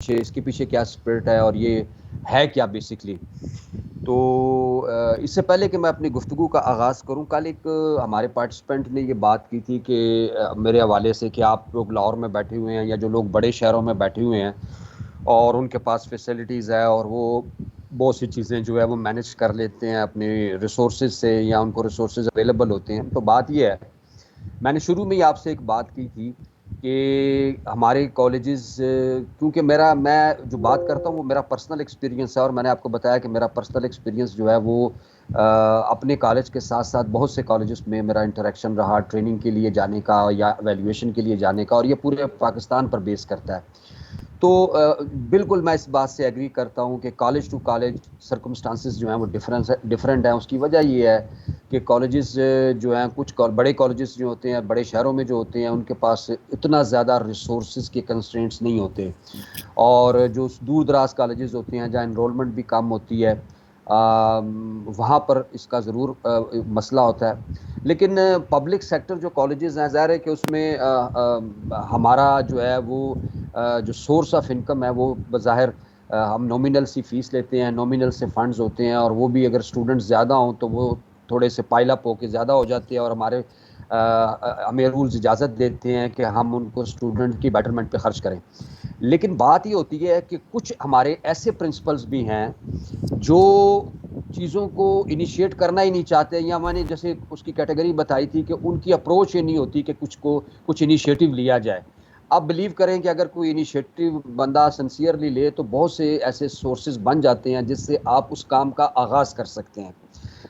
اس کے پیچھے کیا اسپرٹ ہے اور یہ ہے کیا بیسکلی. تو اس سے پہلے کہ میں اپنی گفتگو کا آغاز کروں، کل ایک ہمارے پارٹیسپینٹ نے یہ بات کی تھی کہ میرے حوالے سے کہ آپ لوگ لاہور میں بیٹھے ہوئے ہیں یا جو لوگ بڑے شہروں میں بیٹھے ہوئے ہیں اور ان کے پاس فیسلٹیز ہے اور وہ بہت سی چیزیں جو ہے وہ مینیج کر لیتے ہیں اپنے ریسورسز سے یا ان کو ریسورسز اویلیبل ہوتے ہیں. تو بات یہ ہے، میں نے شروع میں ہی آپ سے ایک بات کی تھی کہ ہمارے کالجز، کیونکہ میں جو بات کرتا ہوں وہ میرا پرسنل ایکسپیرینس ہے، اور میں نے آپ کو بتایا کہ میرا پرسنل ایکسپیرینس جو ہے وہ اپنے کالج کے ساتھ ساتھ بہت سے کالجز میں میرا انٹریکشن رہا ٹریننگ کے لیے جانے کا یا ایویلیویشن کے لیے جانے کا، اور یہ پورے پاکستان پر بیس کرتا ہے. تو بالکل میں اس بات سے ایگری کرتا ہوں کہ کالج ٹو کالج سرکمسٹانسز جو ہیں وہ ڈفرینٹ ہیں. اس کی وجہ یہ ہے کہ کالجز جو ہیں، کچھ بڑے کالجز جو ہوتے ہیں بڑے شہروں میں جو ہوتے ہیں ان کے پاس اتنا زیادہ ریسورسز کے کنسٹرینٹس نہیں ہوتے، اور جو دور دراز کالجز ہوتے ہیں جہاں انرولمنٹ بھی کم ہوتی ہے وہاں پر اس کا ضرور مسئلہ ہوتا ہے. لیکن پبلک سیکٹر جو کالجز ہیں، ظاہر ہے کہ اس میں ہمارا جو ہے وہ جو سورس آف انکم ہے وہ بظاہر ہم نومینل سی فیس لیتے ہیں، نومینل سے فنڈز ہوتے ہیں، اور وہ بھی اگر اسٹوڈنٹس زیادہ ہوں تو وہ تھوڑے سے پائل اپ ہو کے زیادہ ہو جاتے ہیں، اور ہمیں رولز اجازت دیتے ہیں کہ ہم ان کو اسٹوڈنٹ کی بیٹرمنٹ پہ خرچ کریں. لیکن بات یہ ہوتی ہے کہ کچھ ہمارے ایسے پرنسپلز بھی ہیں جو چیزوں کو انیشیٹ کرنا ہی نہیں چاہتے، یا میں نے جیسے اس کی کیٹیگری بتائی تھی کہ ان کی اپروچ یہ نہیں ہوتی کہ کچھ انیشیٹو لیا جائے. آپ بلیو کریں کہ اگر کوئی انیشیٹو بندہ سنسیئرلی لے تو بہت سے ایسے سورسز بن جاتے ہیں جس سے آپ اس کام کا آغاز کر سکتے ہیں.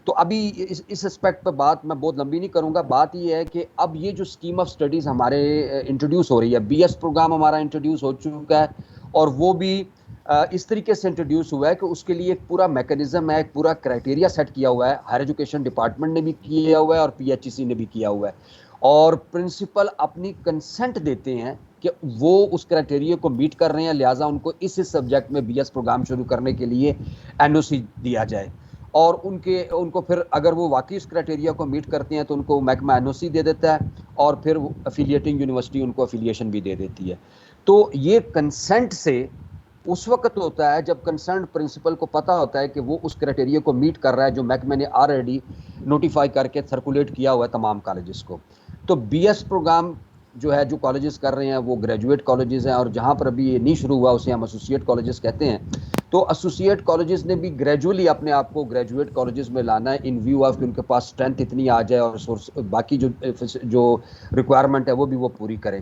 تو ابھی اس اسپیکٹ پہ بات میں بہت لمبی نہیں کروں گا. بات یہ ہے کہ اب یہ جو اسکیم آف اسٹڈیز ہمارے انٹروڈیوس ہو رہی ہے، بی ایس پروگرام ہمارا انٹروڈیوس ہو چکا ہے، اور وہ بھی اس طریقے سے انٹروڈیوس ہوا ہے کہ اس کے لیے ایک پورا میکانزم ہے، ایک پورا کرائٹیریا سیٹ کیا ہوا ہے. ہائر ایجوکیشن ڈپارٹمنٹ نے بھی کیا ہوا ہے اور پی ایچ ای سی نے بھی کیا ہوا ہے، اور پرنسپل اپنی کنسنٹ دیتے ہیں کہ وہ اس کرائٹیریا کو میٹ کر رہے ہیں، لہٰذا ان کو اس سبجیکٹ میں بی ایس پروگرام شروع کرنے کے لیے این او سی دیا جائے. اور ان کو پھر اگر وہ واقعی اس کرائٹیریا کو میٹ کرتے ہیں تو ان کو محکمہ این او سی دے دیتا ہے، اور پھر افیلیٹنگ یونیورسٹی ان کو افیلیشن بھی دے دیتی ہے. تو یہ کنسنٹ سے اس وقت ہوتا ہے جب کنسرن پرنسپل کو پتا ہوتا ہے کہ وہ اس کرائٹیریا کو میٹ کر رہا ہے جو محکمے نے آلریڈی نوٹیفائی کر کے سرکولیٹ کیا ہوا ہے تمام کالجز کو. تو بی ایس پروگرام جو ہے جو کالجز کر رہے ہیں وہ گریجویٹ کالجز ہیں، اور جہاں پر ابھی یہ نہیں شروع ہوا اسے ہم ایسوسیٹ کالجز کہتے ہیں. تو ایسوسیٹ کالجز نے بھی گریجولی اپنے آپ کو گریجویٹ کالجز میں لانا ہے ان ویو آف کہ ان کے پاس اسٹرینتھ اتنی آ جائے اور باقی جو ریکوائرمنٹ ہے وہ بھی وہ پوری کریں.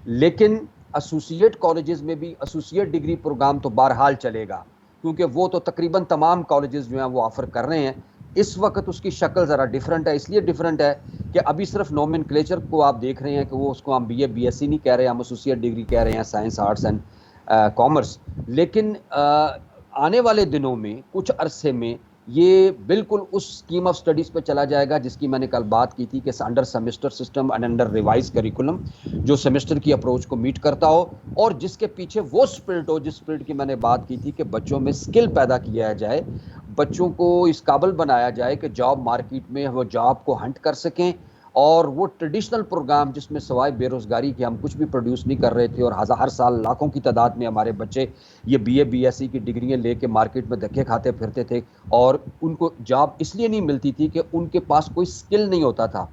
لیکن ایسوسیٹ کالجز میں بھی ایسوسیٹ ڈگری پروگرام تو بہرحال چلے گا، کیونکہ وہ تو تقریباً تمام کالجز جو ہیں وہ آفر کر رہے ہیں. اس وقت اس کی شکل ذرا ڈیفرنٹ ہے، اس لیے ڈیفرنٹ ہے کہ ابھی صرف نومن کلیچر کو آپ دیکھ رہے ہیں کہ وہ اس کو ہم B A B S C نہیں کہہ رہے ہیں، ہم ایسوسیٹ ڈگری کہہ رہے ہیں، سائنس آرٹس اینڈ کامرس. لیکن آنے والے دنوں میں کچھ عرصے میں یہ بالکل اس اسکیم آف اسٹڈیز پہ چلا جائے گا جس کی میں نے کل بات کی تھی کہ under semester system and under revise curriculum, جو سیمسٹر کی اپروچ کو میٹ کرتا ہو اور جس کے پیچھے وہ اسپرٹ ہو جس اسپرٹ کی میں نے بات کی تھی کہ بچوں میں اسکل پیدا کیا جائے، بچوں کو اس قابل بنایا جائے کہ جاب مارکیٹ میں وہ جاب کو ہنٹ کر سکیں. اور وہ ٹریڈیشنل پروگرام جس میں سوائے بے روزگاری کے ہم کچھ بھی پروڈیوس نہیں کر رہے تھے، اور ہر سال لاکھوں کی تعداد میں ہمارے بچے یہ B A B S C کی ڈگریاں لے کے مارکیٹ میں دھکے کھاتے پھرتے تھے، اور ان کو جاب اس لیے نہیں ملتی تھی کہ ان کے پاس کوئی اسکل نہیں ہوتا تھا.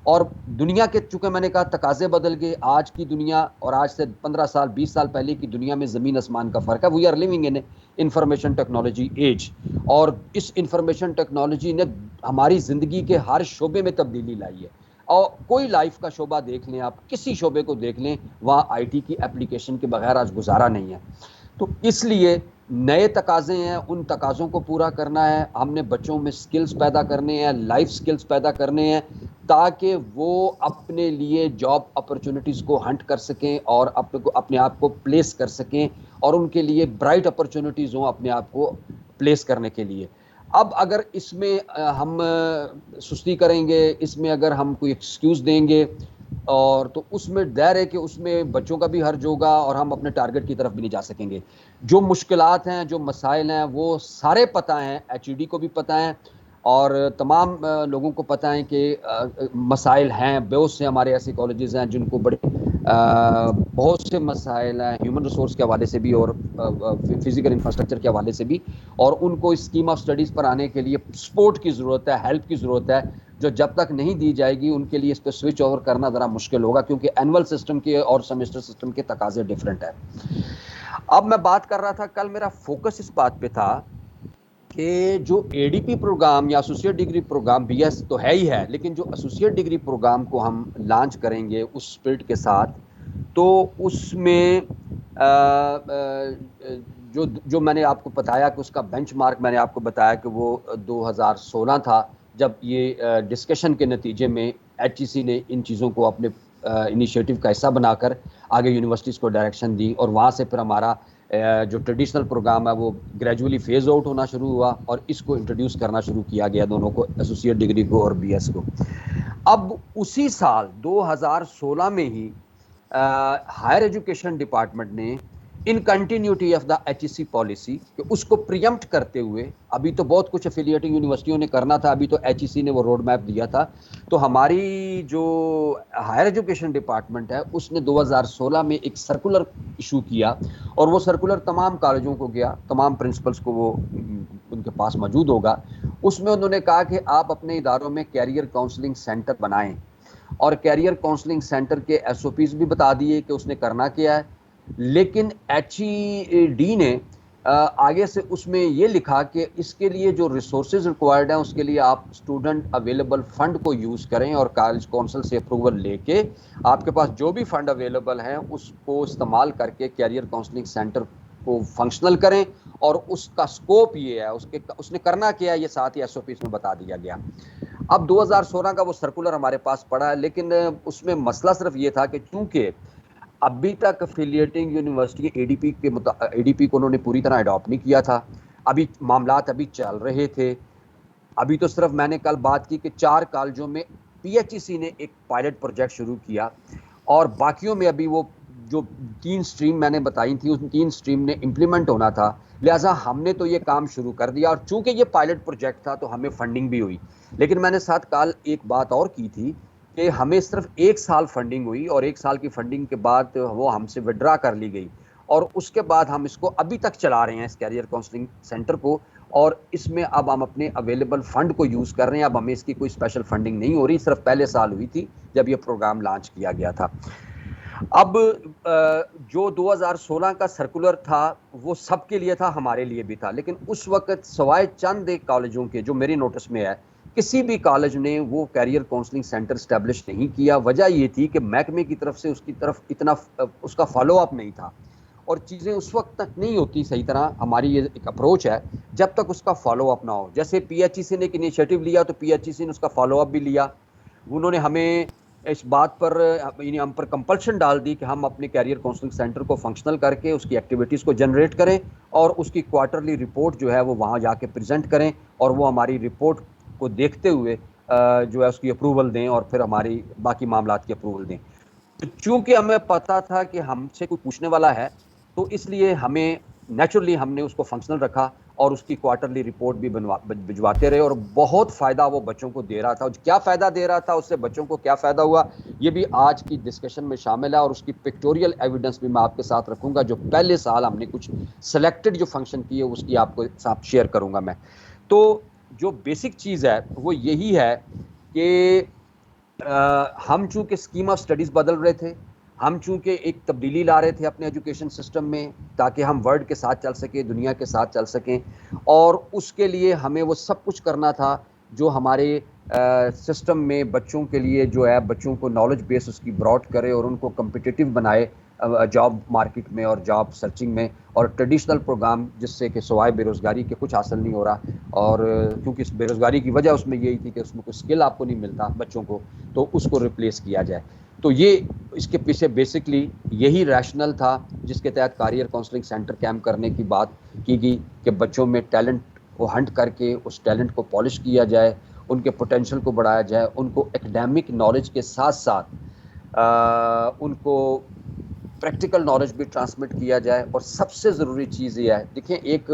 اور دنیا کے چونکہ میں نے کہا تقاضے بدل گئے، آج کی دنیا اور آج سے 15 سال 20 سال پہلے کی دنیا میں زمین آسمان کا فرق ہے. We are living in information technology age, اور اس انفارمیشن ٹیکنالوجی نے ہماری زندگی کے ہر شعبے میں تبدیلی لائی ہے. اور کوئی لائف کا شعبہ دیکھ لیں آپ، کسی شعبے کو دیکھ لیں، وہاں آئی ٹی کی اپلیکیشن کے بغیر آج گزارا نہیں ہے. تو اس لیے نئے تقاضے ہیں، ان تقاضوں کو پورا کرنا ہے. ہم نے بچوں میں سکلز پیدا کرنے ہیں، لائف سکلز پیدا کرنے ہیں، تاکہ وہ اپنے لیے جاب اپرچونٹیز کو ہنٹ کر سکیں اور اپنے آپ کو پلیس کر سکیں، اور ان کے لیے برائٹ اپرچونٹیز ہوں اپنے آپ کو پلیس کرنے کے لیے. اب اگر اس میں ہم سستی کریں گے، اس میں اگر ہم کوئی ایکسکیوز دیں گے، اور تو اس میں دیر ہے کہ اس میں بچوں کا بھی حرج ہوگا اور ہم اپنے ٹارگٹ کی طرف بھی نہیں جا سکیں گے. جو مشکلات ہیں، جو مسائل ہیں، وہ سارے پتہ ہیں، ایچ ای ڈی کو بھی پتہ ہیں، اور تمام لوگوں کو پتہ ہے کہ مسائل ہیں. بہت سے ہمارے ایسے کالجز ہیں جن کو بڑے بہت سے مسائل ہیں ہیومن ریسورس کے حوالے سے بھی اور فزیکل انفراسٹرکچر کے حوالے سے بھی، اور ان کو اسکیم آف اسٹڈیز پر آنے کے لیے سپورٹ کی ضرورت ہے، ہیلپ کی ضرورت ہے، جو جب تک نہیں دی جائے گی ان کے لیے اس پہ سوئچ اوور کرنا ذرا مشکل ہوگا، کیونکہ اینول سسٹم کے اور سیمسٹر سسٹم کے تقاضے ڈفرینٹ ہیں۔ اب میں بات کر رہا تھا، کل میرا فوکس اس بات پہ تھا کہ جو اے ڈی پی پروگرام یا associate degree program, B S تو ہے ہی ہے، لیکن جو ایسوسیٹ ڈگری پروگرام کو ہم لانچ کریں گے اس اسپرٹ کے ساتھ، تو اس میں جو میں نے آپ کو بتایا کہ اس کا بینچ مارک میں نے آپ کو بتایا کہ وہ 2016 تھا، جب یہ ڈسکشن کے نتیجے میں ایچ ای سی نے ان چیزوں کو اپنے انیشیٹو کا حصہ بنا کر آگے یونیورسٹیز کو ڈائریکشن دی، اور وہاں سے پھر ہمارا جو ٹریڈیشنل پروگرام ہے وہ گریجولی فیز آؤٹ ہونا شروع ہوا، اور اس کو انٹروڈیوس کرنا شروع کیا گیا، دونوں کو، ایسوسیٹ ڈگری کو اور بی ایس کو۔ اب اسی سال 2016 میں ہی ہائر ایجوکیشن ڈپارٹمنٹ نے in continuity of the H E C policy کہ اس کو پریمپٹ کرتے ہوئے، ابھی تو بہت کچھ افیلیٹنگ یونیورسٹیوں نے کرنا تھا، ابھی تو ایچ ای سی نے وہ روڈ میپ دیا تھا، تو ہماری جو ہائر ایجوکیشن ڈپارٹمنٹ ہے اس نے 2016 میں ایک سرکولر ایشو کیا، اور وہ سرکولر تمام کالجوں کو گیا، تمام پرنسپلز کو وہ ان کے پاس موجود ہوگا۔ اس میں انہوں نے کہا کہ آپ اپنے اداروں میں کیریئر کاؤنسلنگ سینٹر بنائیں، اور کیریئر کاؤنسلنگ سینٹر کے ایس او پیز بھی بتا دیے کہ اس نے کرنا کیا ہے، لیکن ایچ ای ڈی نے آگے سے اس میں یہ لکھا کہ اس کے لیے جو ریسورسز ریکوائرڈ ہیں اس کے لیے آپ اسٹوڈنٹ اویلیبل فنڈ کو یوز کریں، اور کالج کونسل سے اپروول لے کے آپ کے پاس جو بھی فنڈ اویلیبل ہیں اس کو استعمال کر کے کیریئر کاؤنسلنگ سینٹر کو فنکشنل کریں، اور اس کا سکوپ یہ ہے، اس نے کرنا کیا ہے، یہ ساتھ ہی ایس او پیز میں بتا دیا گیا۔ اب 2016 کا وہ سرکولر ہمارے پاس پڑا ہے، لیکن اس میں مسئلہ صرف یہ تھا کہ چونکہ ابھی تک افیلیٹنگ یونیورسٹی اے ڈی پی کو انہوں نے پوری طرح اڈاپٹ نہیں کیا تھا، ابھی معاملات ابھی چل رہے تھے، ابھی تو صرف میں نے کل بات کی کہ 4 کالجوں میں پی ایچ ای سی نے ایک پائلٹ پروجیکٹ شروع کیا، اور باقیوں میں ابھی وہ جو 3 سٹریم میں نے بتائی تھی ان 3 سٹریم نے امپلیمنٹ ہونا تھا، لہٰذا ہم نے تو یہ کام شروع کر دیا، اور چونکہ یہ پائلٹ پروجیکٹ تھا تو ہمیں فنڈنگ بھی ہوئی، لیکن میں نے ساتھ کال ایک بات اور کی تھی کہ ہمیں صرف 1 سال فنڈنگ ہوئی، اور 1 سال کی فنڈنگ کے بعد وہ ہم سے وڈرا کر لی گئی، اور اس کے بعد ہم اس کو ابھی تک چلا رہے ہیں اس کیریئر کاؤنسلنگ سینٹر کو، اور اس میں اب ہم اپنے اویلیبل فنڈ کو یوز کر رہے ہیں، اب ہمیں اس کی کوئی اسپیشل فنڈنگ نہیں ہو رہی، صرف پہلے سال ہوئی تھی جب یہ پروگرام لانچ کیا گیا تھا۔ اب جو 2016 کا سرکولر تھا وہ سب کے لیے تھا، ہمارے لیے بھی تھا، لیکن اس وقت سوائے چند ایک کالجوں کے جو میری نوٹس میں ہے، کسی بھی کالج نے وہ کیریئر کاؤنسلنگ سینٹر اسٹیبلش نہیں کیا۔ وجہ یہ تھی کہ محکمے کی طرف سے اس کی طرف اتنا اس کا فالو اپ نہیں تھا، اور چیزیں اس وقت تک نہیں ہوتی صحیح طرح، ہماری یہ ایک اپروچ ہے، جب تک اس کا فالو اپ نہ ہو۔ جیسے پی ایچ ای سی نے ایک انیشیٹو لیا تو پی ایچ ای سی نے اس کا فالو اپ بھی لیا، انہوں نے ہمیں اس بات پر یعنی ہم پر کمپلشن ڈال دی کہ ہم اپنے کیریئر کاؤنسلنگ سینٹر کو فنکشنل کر کے اس کی ایکٹیویٹیز کو جنریٹ کریں، اور اس کی کوارٹرلی رپورٹ جو ہے وہ وہاں جا کے پریزنٹ کریں، اور وہ ہماری رپورٹ کو دیکھتے ہوئے جو ہے اس کی اپروول دیں، اور پھر ہماری باقی معاملات کی اپروول دیں۔ چونکہ ہمیں پتا تھا کہ ہم سے کوئی پوچھنے والا ہے، تو اس لیے ہمیں نیچرلی ہم نے اس کو فنکشنل رکھا، اور اس کی کوارٹرلی رپورٹ بھی بھجواتے رہے، اور بہت فائدہ وہ بچوں کو دے رہا تھا۔ کیا فائدہ دے رہا تھا، اس سے بچوں کو کیا فائدہ ہوا، یہ بھی آج کی ڈسکشن میں شامل ہے، اور اس کی پکٹوریل ایویڈنس بھی میں آپ کے ساتھ رکھوں گا، جو پہلے سال ہم نے کچھ سلیکٹڈ جو فنکشن کیے اس کی آپ کو ساتھ شیئر کروں گا میں۔ تو جو بیسک چیز ہے وہ یہی ہے کہ ہم چونکہ اسکیم آف اسٹڈیز بدل رہے تھے، ہم چونکہ ایک تبدیلی لا رہے تھے اپنے ایجوکیشن سسٹم میں، تاکہ ہم ورلڈ کے ساتھ چل سکیں، دنیا کے ساتھ چل سکیں، اور اس کے لیے ہمیں وہ سب کچھ کرنا تھا جو ہمارے سسٹم میں بچوں کے لیے جو ہے، بچوں کو نالج بیس اس کی براڈ کرے، اور ان کو کمپٹیٹیو بنائے جاب مارکیٹ میں اور جاب سرچنگ میں، اور ٹریڈیشنل پروگرام جس سے کہ سوائے بے روزگاری کے کچھ حاصل نہیں ہو رہا، اور کیونکہ اس بے روزگاری کی وجہ اس میں یہی تھی کہ اس میں کوئی اسکل آپ کو نہیں ملتا بچوں کو، تو اس کو ریپلیس کیا جائے۔ تو یہ اس کے پیچھے بیسکلی یہی ریشنل تھا جس کے تحت کیریئر کاؤنسلنگ سینٹر کیمپ کرنے کی بات کی گئی، کہ بچوں میں ٹیلنٹ کو ہنٹ کر کے اس ٹیلنٹ کو پالش کیا جائے، ان کے پوٹینشیل کو بڑھایا جائے، ان کو ایکڈیمک نالج کے ساتھ ساتھ ان کو پریکٹیکل نالج بھی ٹرانسمٹ کیا جائے۔ اور سب سے ضروری چیز یہ ہے، دیکھیں ایک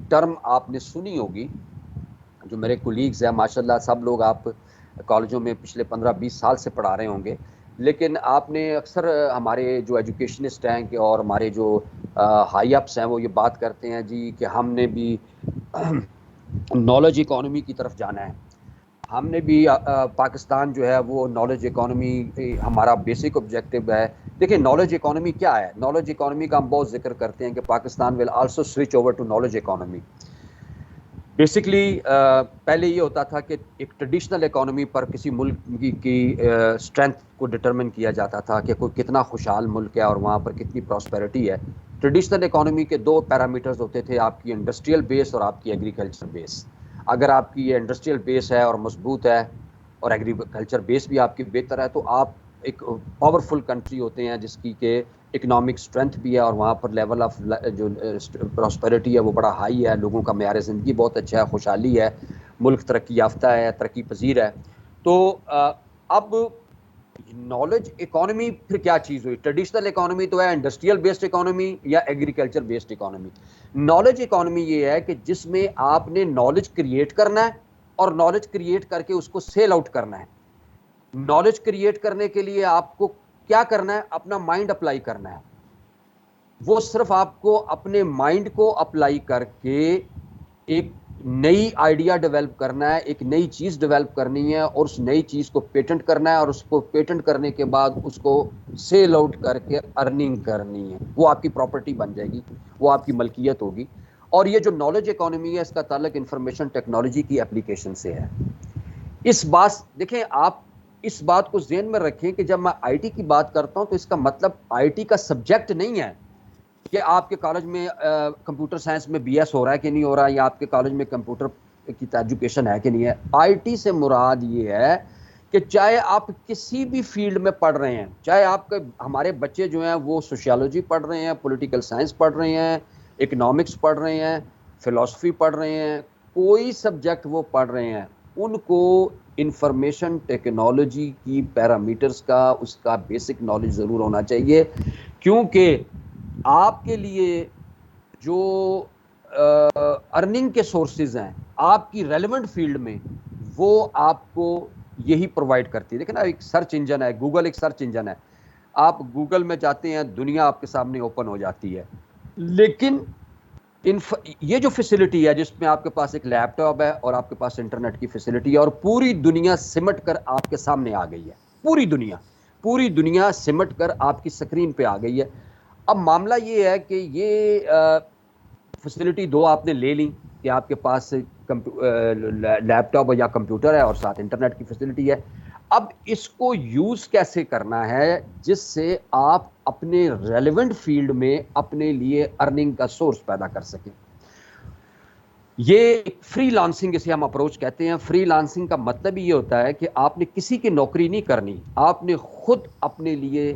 ٹرم آپ نے سنی ہوگی، جو میرے کولیگز ہیں ماشاءاللہ سب لوگ آپ کالجوں میں پچھلے 15-20 سال سے پڑھا رہے ہوں گے، لیکن آپ نے اکثر ہمارے جو ایجوکیشنسٹ ہیں کہ اور ہمارے جو ہائی اپس ہیں وہ یہ بات کرتے ہیں جی کہ ہم نے بھی نالج اکانومی کی طرف جانا ہے، ہم نے بھی پاکستان جو ہے وہ نالج اکانومی ہمارا بیسک آبجیکٹو ہے۔ دیکھیں نالج اکانومی کیا ہے، نالج اکانومی کا ہم بہت ذکر کرتے ہیں کہ Pakistan will also switch over to knowledge economy. Basically پہلے یہ ہوتا تھا کہ ایک ٹریڈیشنل اکانومی پر کسی ملک کی اسٹرینتھ کو ڈٹرمن کیا جاتا تھا کہ کوئی کتنا خوشحال ملک ہے اور وہاں پر کتنی پراسپیرٹی ہے۔ ٹریڈیشنل اکانومی کے دو پیرامیٹرز ہوتے تھے، آپ کی انڈسٹریل بیس اور آپ کی ایگریکلچر بیس۔ اگر آپ کی یہ انڈسٹریل بیس ہے اور مضبوط ہے اور ایگریکلچر بیس بھی آپ کی بہتر ہے تو آپ ایک پاورفل کنٹری ہوتے ہیں جس کی کہ اکنامک اسٹرینتھ بھی ہے اور وہاں پر لیول آف جو پراسپیرٹی ہے وہ بڑا ہائی ہے، لوگوں کا معیار زندگی بہت اچھا ہے، خوشحالی ہے، ملک ترقی یافتہ ہے، ترقی پذیر ہے۔ تو اب نالج اکانومی پھر کیا چیز ہوئی؟ ٹریڈیشنل اکانومی تو ہے انڈسٹریل بیسڈ اکانومی یا agriculture based economy. Knowledge economy یہ ہے کہ جس میں آپ نے نالج کریٹ کرنا ہے اور نالج کریٹ کر کے اس کو سیل آؤٹ کرنا ہے۔ نالج کریٹ کرنے کے لیے آپ کو کیا کرنا ہے؟ اپنا مائنڈ اپلائی کرنا ہے۔ وہ صرف آپ کو اپنے مائنڈ کو اپلائی کر کے ایک نئی آئیڈیا ڈیولپ کرنا ہے، ایک نئی چیز ڈیولپ کرنی ہے اور اس نئی چیز کو پیٹنٹ کرنا ہے اور اس کو پیٹنٹ کرنے کے بعد اس کو سیل آؤٹ کر کے ارننگ کرنی ہے۔ وہ آپ کی پراپرٹی بن جائے گی، وہ آپ کی ملکیت ہوگی۔ اور یہ جو نالج اکانومی ہے اس کا تعلق انفارمیشن ٹیکنالوجی کی اپلیکیشن سے ہے۔ اس بات دیکھیں، آپ اس بات کو ذہن میں رکھیں کہ جب میں آئی ٹی کی بات کرتا ہوں تو اس کا مطلب آئی ٹی کا سبجیکٹ نہیں ہے کہ آپ کے کالج میں کمپیوٹر سائنس میں بی ایس ہو رہا ہے کہ نہیں ہو رہا، یا آپ کے کالج میں کمپیوٹر کی ایجوکیشن ہے کہ نہیں ہے۔ آئی ٹی سے مراد یہ ہے کہ چاہے آپ کسی بھی فیلڈ میں پڑھ رہے ہیں، چاہے آپ کے ہمارے بچے جو ہیں وہ سوشیالوجی پڑھ رہے ہیں، پولیٹیکل سائنس پڑھ رہے ہیں، اکنامکس پڑھ رہے ہیں، فلسفی پڑھ رہے ہیں، کوئی سبجیکٹ وہ پڑھ رہے ہیں، ان کو انفارمیشن ٹیکنالوجی کی پیرامیٹرز کا اس کا بیسک نالج ضرور ہونا چاہیے، کیونکہ آپ کے لیے جو ارننگ کے سورسز ہیں آپ کی ریلیونٹ فیلڈ میں، وہ آپ کو یہی پرووائڈ کرتی ہے۔ دیکھیں نا، ایک سرچ انجن ہے، گوگل ایک سرچ انجن ہے، آپ گوگل میں جاتے ہیں، دنیا آپ کے سامنے اوپن ہو جاتی ہے، لیکن یہ جو فیسلٹی ہے جس میں آپ کے پاس ایک لیپ ٹاپ ہے اور آپ کے پاس انٹرنیٹ کی فیسلٹی ہے اور پوری دنیا سمٹ کر آپ کے سامنے آ گئی ہے، پوری دنیا سمٹ کر آپ کی سکرین پہ آ گئی ہے۔ اب معاملہ یہ ہے کہ یہ فیسلٹی دو آپ نے لے لیں کہ آپ کے پاس لیپ ٹاپ یا کمپیوٹر ہے اور ساتھ انٹرنیٹ کی فیسلٹی ہے۔ اب اس کو یوز کیسے کرنا ہے جس سے آپ اپنے ریلیونٹ فیلڈ میں اپنے لیے ارننگ کا سورس پیدا کر سکیں۔ یہ فری لانسنگ اسے ہم اپروچ کہتے ہیں۔ فری لانسنگ کا مطلب یہ ہوتا ہے کہ آپ نے کسی کی نوکری نہیں کرنی، آپ نے خود اپنے لیے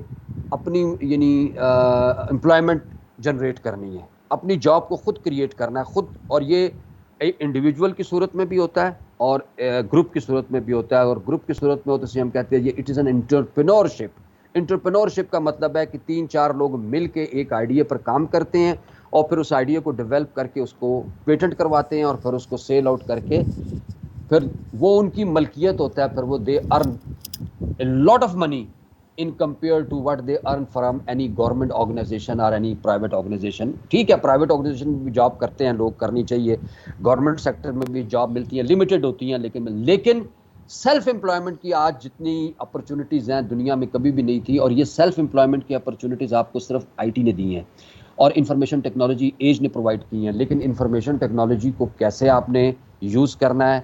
اپنی یعنی امپلائمنٹ جنریٹ کرنی ہے، اپنی جاب کو خود کریٹ کرنا ہے خود، اور یہ انڈیویجول کی صورت میں بھی ہوتا ہے اور گروپ کی صورت میں بھی ہوتا ہے، اور گروپ کی صورت میں ہوتا ہے ہم کہتے ہیں یہ it is an entrepreneurship. Entrepreneurship کا مطلب ہے کہ 3-4 لوگ مل کے ایک آئیڈیا پر کام کرتے ہیں اور پھر اس آئیڈیا کو ڈیولپ کر کے اس کو پیٹنٹ کرواتے ہیں اور پھر اس کو سیل آؤٹ کر کے پھر وہ ان کی ملکیت ہوتا ہے، پھر وہ they earn a lot of money in compare to what they earn from any government organization اور اینی پرائیویٹ آرگنائزیشن۔ ٹھیک ہے، پرائیویٹ آرگنائزیشن میں بھی جاب کرتے ہیں لوگ، کرنی چاہیے، گورنمنٹ سیکٹر میں بھی جاب ملتی ہیں، لمیٹڈ ہوتی ہیں، لیکن سیلف امپلائمنٹ کی آج جتنی اپرچونٹیز ہیں دنیا میں کبھی بھی نہیں تھی، اور یہ سیلف امپلائمنٹ کی اپرچونٹیز آپ کو صرف آئی ٹی نے دی ہیں اور انفارمیشن ٹیکنالوجی ایج نے پرووائڈ کی ہیں۔ لیکن انفارمیشن ٹیکنالوجی کو کیسے آپ نے یوز کرنا ہے؟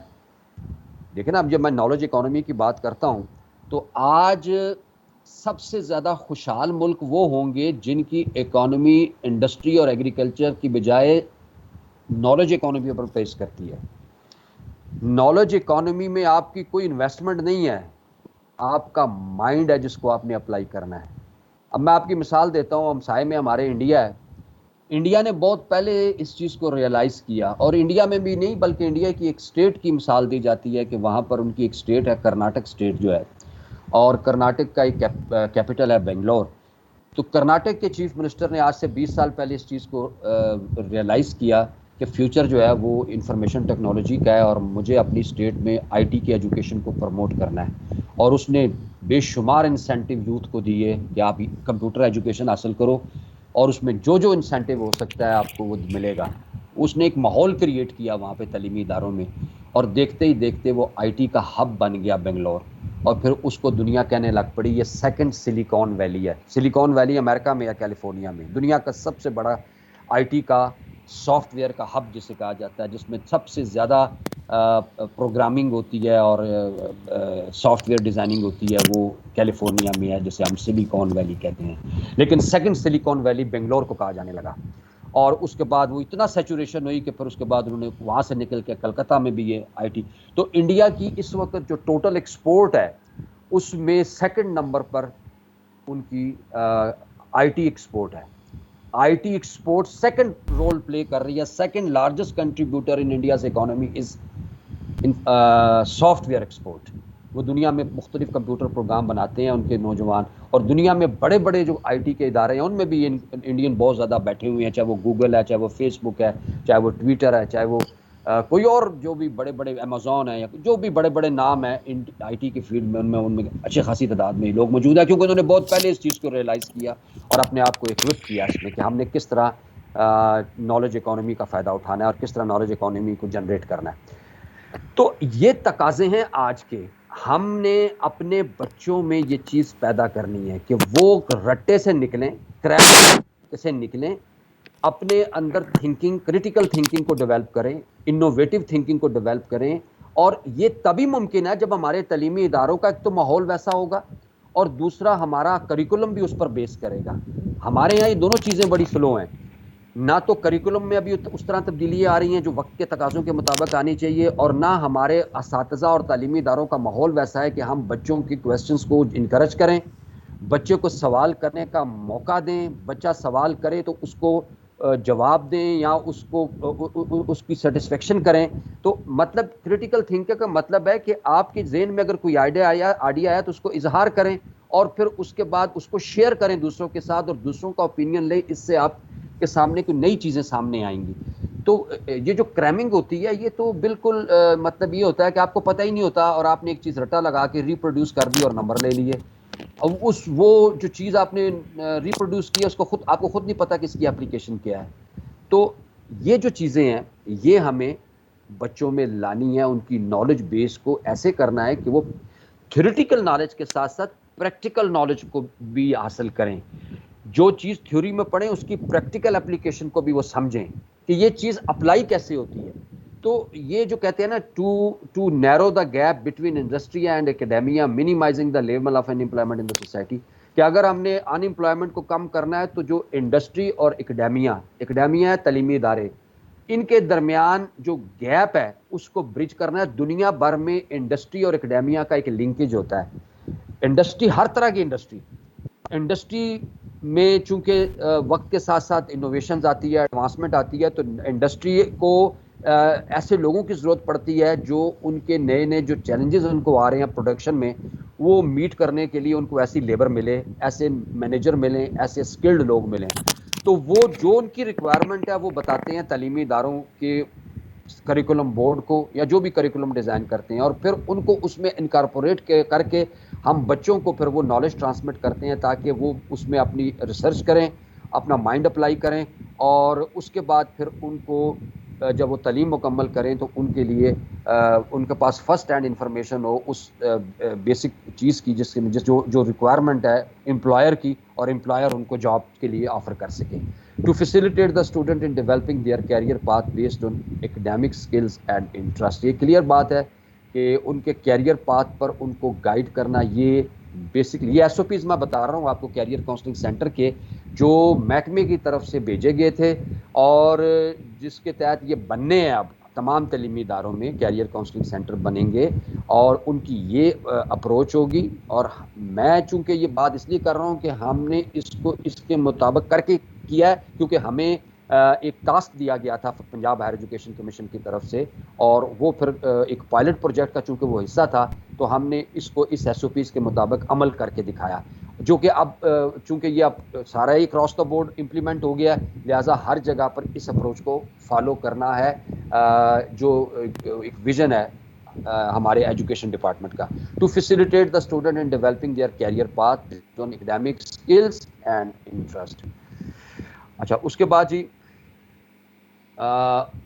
دیکھیں نا، اب جب میں نالج اکانومی کی بات کرتا ہوں تو آج سب سے زیادہ خوشحال ملک وہ ہوں گے جن کی اکانومی انڈسٹری اور ایگریکلچر کی بجائے نالج اکانومی پر پیش کرتی ہے۔ نالج اکانومی میں آپ کی کوئی انویسٹمنٹ نہیں ہے، آپ کا مائنڈ ہے جس کو آپ نے اپلائی کرنا ہے۔ اب میں آپ کی مثال دیتا ہوں، ہمسائے میں ہمارے انڈیا ہے، انڈیا نے بہت پہلے اس چیز کو ریئلائز کیا، اور انڈیا میں بھی نہیں بلکہ انڈیا کی ایک اسٹیٹ کی مثال دی جاتی ہے کہ وہاں پر ان کی ایک اسٹیٹ ہے کرناٹک اسٹیٹ جو ہے، اور کرناٹک کا ایک کیپٹل ہے بنگلور۔ تو کرناٹک کے چیف منسٹر نے آج سے 20 سال پہلے اس چیز کو ریئلائز کیا کہ فیوچر جو ہے وہ انفارمیشن ٹیکنالوجی کا ہے اور مجھے اپنی اسٹیٹ میں آئی ٹی کی ایجوکیشن کو پروموٹ کرنا ہے۔ اور اس نے بے شمار انسینٹیو یوتھ کو دیے کہ آپ کمپیوٹر ایجوکیشن حاصل کرو اور اس میں جو جو انسینٹیو ہو سکتا ہے آپ کو وہ ملے گا. اس نے ایک ماحول کریٹ کیا وہاں پہ تعلیمی اداروں میں, اور دیکھتے ہی دیکھتے وہ آئی ٹی کا ہب بن گیا بنگلور. اور پھر اس کو دنیا کہنے لگ پڑی یہ سیکنڈ سلیکان ویلی ہے. سلیکان ویلی امریکہ میں یا کیلیفورنیا میں دنیا کا سب سے بڑا آئی ٹی کا سافٹ ویئر کا ہب جسے کہا جاتا ہے, جس میں سب سے زیادہ پروگرامنگ ہوتی ہے اور سافٹ ویئر ڈیزائننگ ہوتی ہے, وہ کیلیفورنیا میں ہے جسے ہم سلیکان ویلی کہتے ہیں. لیکن سیکنڈ سلیکان ویلی بنگلور کو کہا جانے لگا, اور اس کے بعد وہ اتنا سیچوریشن ہوئی کہ پھر اس کے بعد انہوں نے وہاں سے نکل کے کلکتہ میں بھی یہ آئی ٹی. تو انڈیا کی اس وقت جو ٹوٹل ایکسپورٹ ہے اس میں سیکنڈ نمبر پر ان کی آئی ٹی ایکسپورٹ ہے. I T export second role play کر رہی ہے. Second largest contributor in India's economy is software export. وہ دنیا میں مختلف کمپیوٹر پروگرام بناتے ہیں ان کے نوجوان, اور دنیا میں بڑے بڑے جو آئی ٹی کے ادارے ہیں ان میں بھی انڈین بہت زیادہ بیٹھے ہوئے ہیں, چاہے وہ گوگل ہے, چاہے وہ فیس بک ہے, چاہے وہ ٹویٹر ہے, چاہے وہ کوئی اور جو بھی بڑے بڑے امیزون ہے, یا جو بھی بڑے بڑے نام ہیں آئی ٹی کی فیلڈ میں, ان میں اچھی خاصی تعداد میں لوگ موجود ہیں, کیونکہ انہوں نے بہت پہلے اس چیز کو ریئلائز کیا اور اپنے آپ کو ایکوپ کیا اس میں کہ ہم نے کس طرح نالج اکانومی کا فائدہ اٹھانا ہے اور کس طرح نالج اکانومی کو جنریٹ کرنا ہے. تو یہ تقاضے ہیں آج کے. ہم نے اپنے بچوں میں یہ چیز پیدا کرنی ہے کہ وہ رٹے سے نکلیں, کریک سے نکلیں, اپنے اندر تھنکنگ, کریٹیکل تھنکنگ کو ڈیولپ کریں, انوویٹو تھنکنگ کو ڈیولپ کریں. اور یہ تبھی ممکن ہے جب ہمارے تعلیمی اداروں کا ایک تو ماحول ویسا ہوگا, اور دوسرا ہمارا کریکولم بھی اس پر بیس کرے گا. ہمارے یہاں یہ دونوں چیزیں بڑی سلو ہیں. نہ تو کریکولم میں ابھی اس طرح تبدیلیاں آ رہی ہیں جو وقت کے تقاضوں کے مطابق آنی چاہیے, اور نہ ہمارے اساتذہ اور تعلیمی اداروں کا ماحول ویسا ہے کہ ہم بچوں کی کویسچنس کو انکریج کریں, بچے کو سوال کرنے کا موقع دیں. بچہ سوال کرے تو اس کو جواب دیں یا اس کو اس کی سیٹسفیکشن کریں. تو مطلب کریٹیکل تھنکنگ کا مطلب ہے کہ آپ کے ذہن میں اگر کوئی آئیڈیا آیا تو اس کو اظہار کریں, اور پھر اس کے بعد اس کو شیئر کریں دوسروں کے ساتھ, اور دوسروں کا اوپینین لیں. اس سے آپ کے سامنے کوئی نئی چیزیں سامنے آئیں گی. تو یہ جو کریمنگ ہوتی ہے یہ تو بالکل مطلب یہ ہوتا ہے کہ آپ کو پتہ ہی نہیں ہوتا, اور آپ نے ایک چیز رٹا لگا کے ریپروڈیوس کر دی اور نمبر لے لیے. اب وہ جو چیز آپ نے ریپروڈیوس کی ہے اس کو آپ کو خود نہیں پتا کہ اس کی اپلیکیشن کیا ہے. تو یہ جو چیزیں ہیں یہ ہمیں بچوں میں لانی ہے. ان کی نالج بیس کو ایسے کرنا ہے کہ وہ تھیوریٹیکل نالج کے ساتھ ساتھ پریکٹیکل نالج کو بھی حاصل کریں. جو چیز تھیوری میں پڑھیں اس کی پریکٹیکل اپلیکیشن کو بھی وہ سمجھیں کہ یہ چیز اپلائی کیسے ہوتی ہے. تو یہ جو کہتے ہیں نا to narrow the gap between industry and academia minimising the level of unemployment in the society, کہ اگر ہم نے ان امپلائمنٹ کو کم کرنا ہے تو جو انڈسٹری اور اکیڈیمیا ہے تعلیمی ادارے, ان کے درمیان جو گیپ ہے اس کو برج کرنا ہے. دنیا بھر میں انڈسٹری اور اکیڈیمیا کا ایک لنکیج ہوتا ہے. انڈسٹری ہر طرح کی انڈسٹری میں چونکہ وقت کے ساتھ ساتھ انوویشنز آتی ہے, ایڈوانسمنٹ آتی ہے, تو انڈسٹری کو ایسے لوگوں کی ضرورت پڑتی ہے جو ان کے نئے نئے جو چیلنجز ان کو آ رہے ہیں پروڈکشن میں وہ میٹ کرنے کے لیے ان کو ایسی لیبر ملے, ایسے مینیجر ملیں, ایسے اسکلڈ لوگ ملیں. تو وہ جو ان کی ریکوائرمنٹ ہے وہ بتاتے ہیں تعلیمی اداروں کے کریکولم بورڈ کو, یا جو بھی کریکولم ڈیزائن کرتے ہیں, اور پھر ان کو اس میں انکارپوریٹ کر کے ہم بچوں کو پھر وہ نالج ٹرانسمٹ کرتے ہیں تاکہ وہ اس میں اپنی ریسرچ کریں, اپنا مائنڈ اپلائی کریں, اور اس کے بعد پھر ان کو جب وہ تعلیم مکمل کریں تو ان کے لیے ان کے پاس فرسٹ ہینڈ انفارمیشن ہو اس بیسک چیز کی جو ریکوائرمنٹ ہے امپلائر کی, اور امپلائر ان کو جاب کے لیے آفر کر سکے. To facilitate the student in developing their career path based on academic skills and interest. یہ کلیئر بات ہے کہ ان کے کیریئر پاتھ پر ان کو گائیڈ کرنا. یہ بیسکلی یہ ایس او پیز میں بتا رہا ہوں آپ کو کیریئر کاؤنسلنگ سینٹر کے, جو محکمے کی طرف سے بھیجے گئے تھے, اور جس کے تحت یہ بننے ہیں. اب تمام تعلیمی اداروں میں کیریئر کاؤنسلنگ سینٹر بنیں گے, اور ان کی یہ اپروچ ہوگی. اور میں چونکہ یہ بات اس لیے کر رہا ہوں کہ ہم نے اس کو اس کے مطابق کر کے کیا ہے, کیونکہ ہمیں ایک ٹاسک دیا گیا تھا پنجاب ہائر ایجوکیشن کمیشن کی طرف سے, اور وہ پھر ایک پائلٹ پروجیکٹ کا چونکہ وہ حصہ تھا, تو ہم نے اس کو اس ایس او پیز کے مطابق عمل کر کے دکھایا. جو کہ اب چونکہ یہ اب سارا ہی کراس دا بورڈ امپلیمنٹ ہو گیا, لہٰذا ہر جگہ پر اس اپروچ کو فالو کرنا ہے. جو ایک ویژن ہے ہمارے ایجوکیشن ڈپارٹمنٹ کا. To facilitate the student in developing their career path based on academic skills and interest. اچھا اس کے بعد جی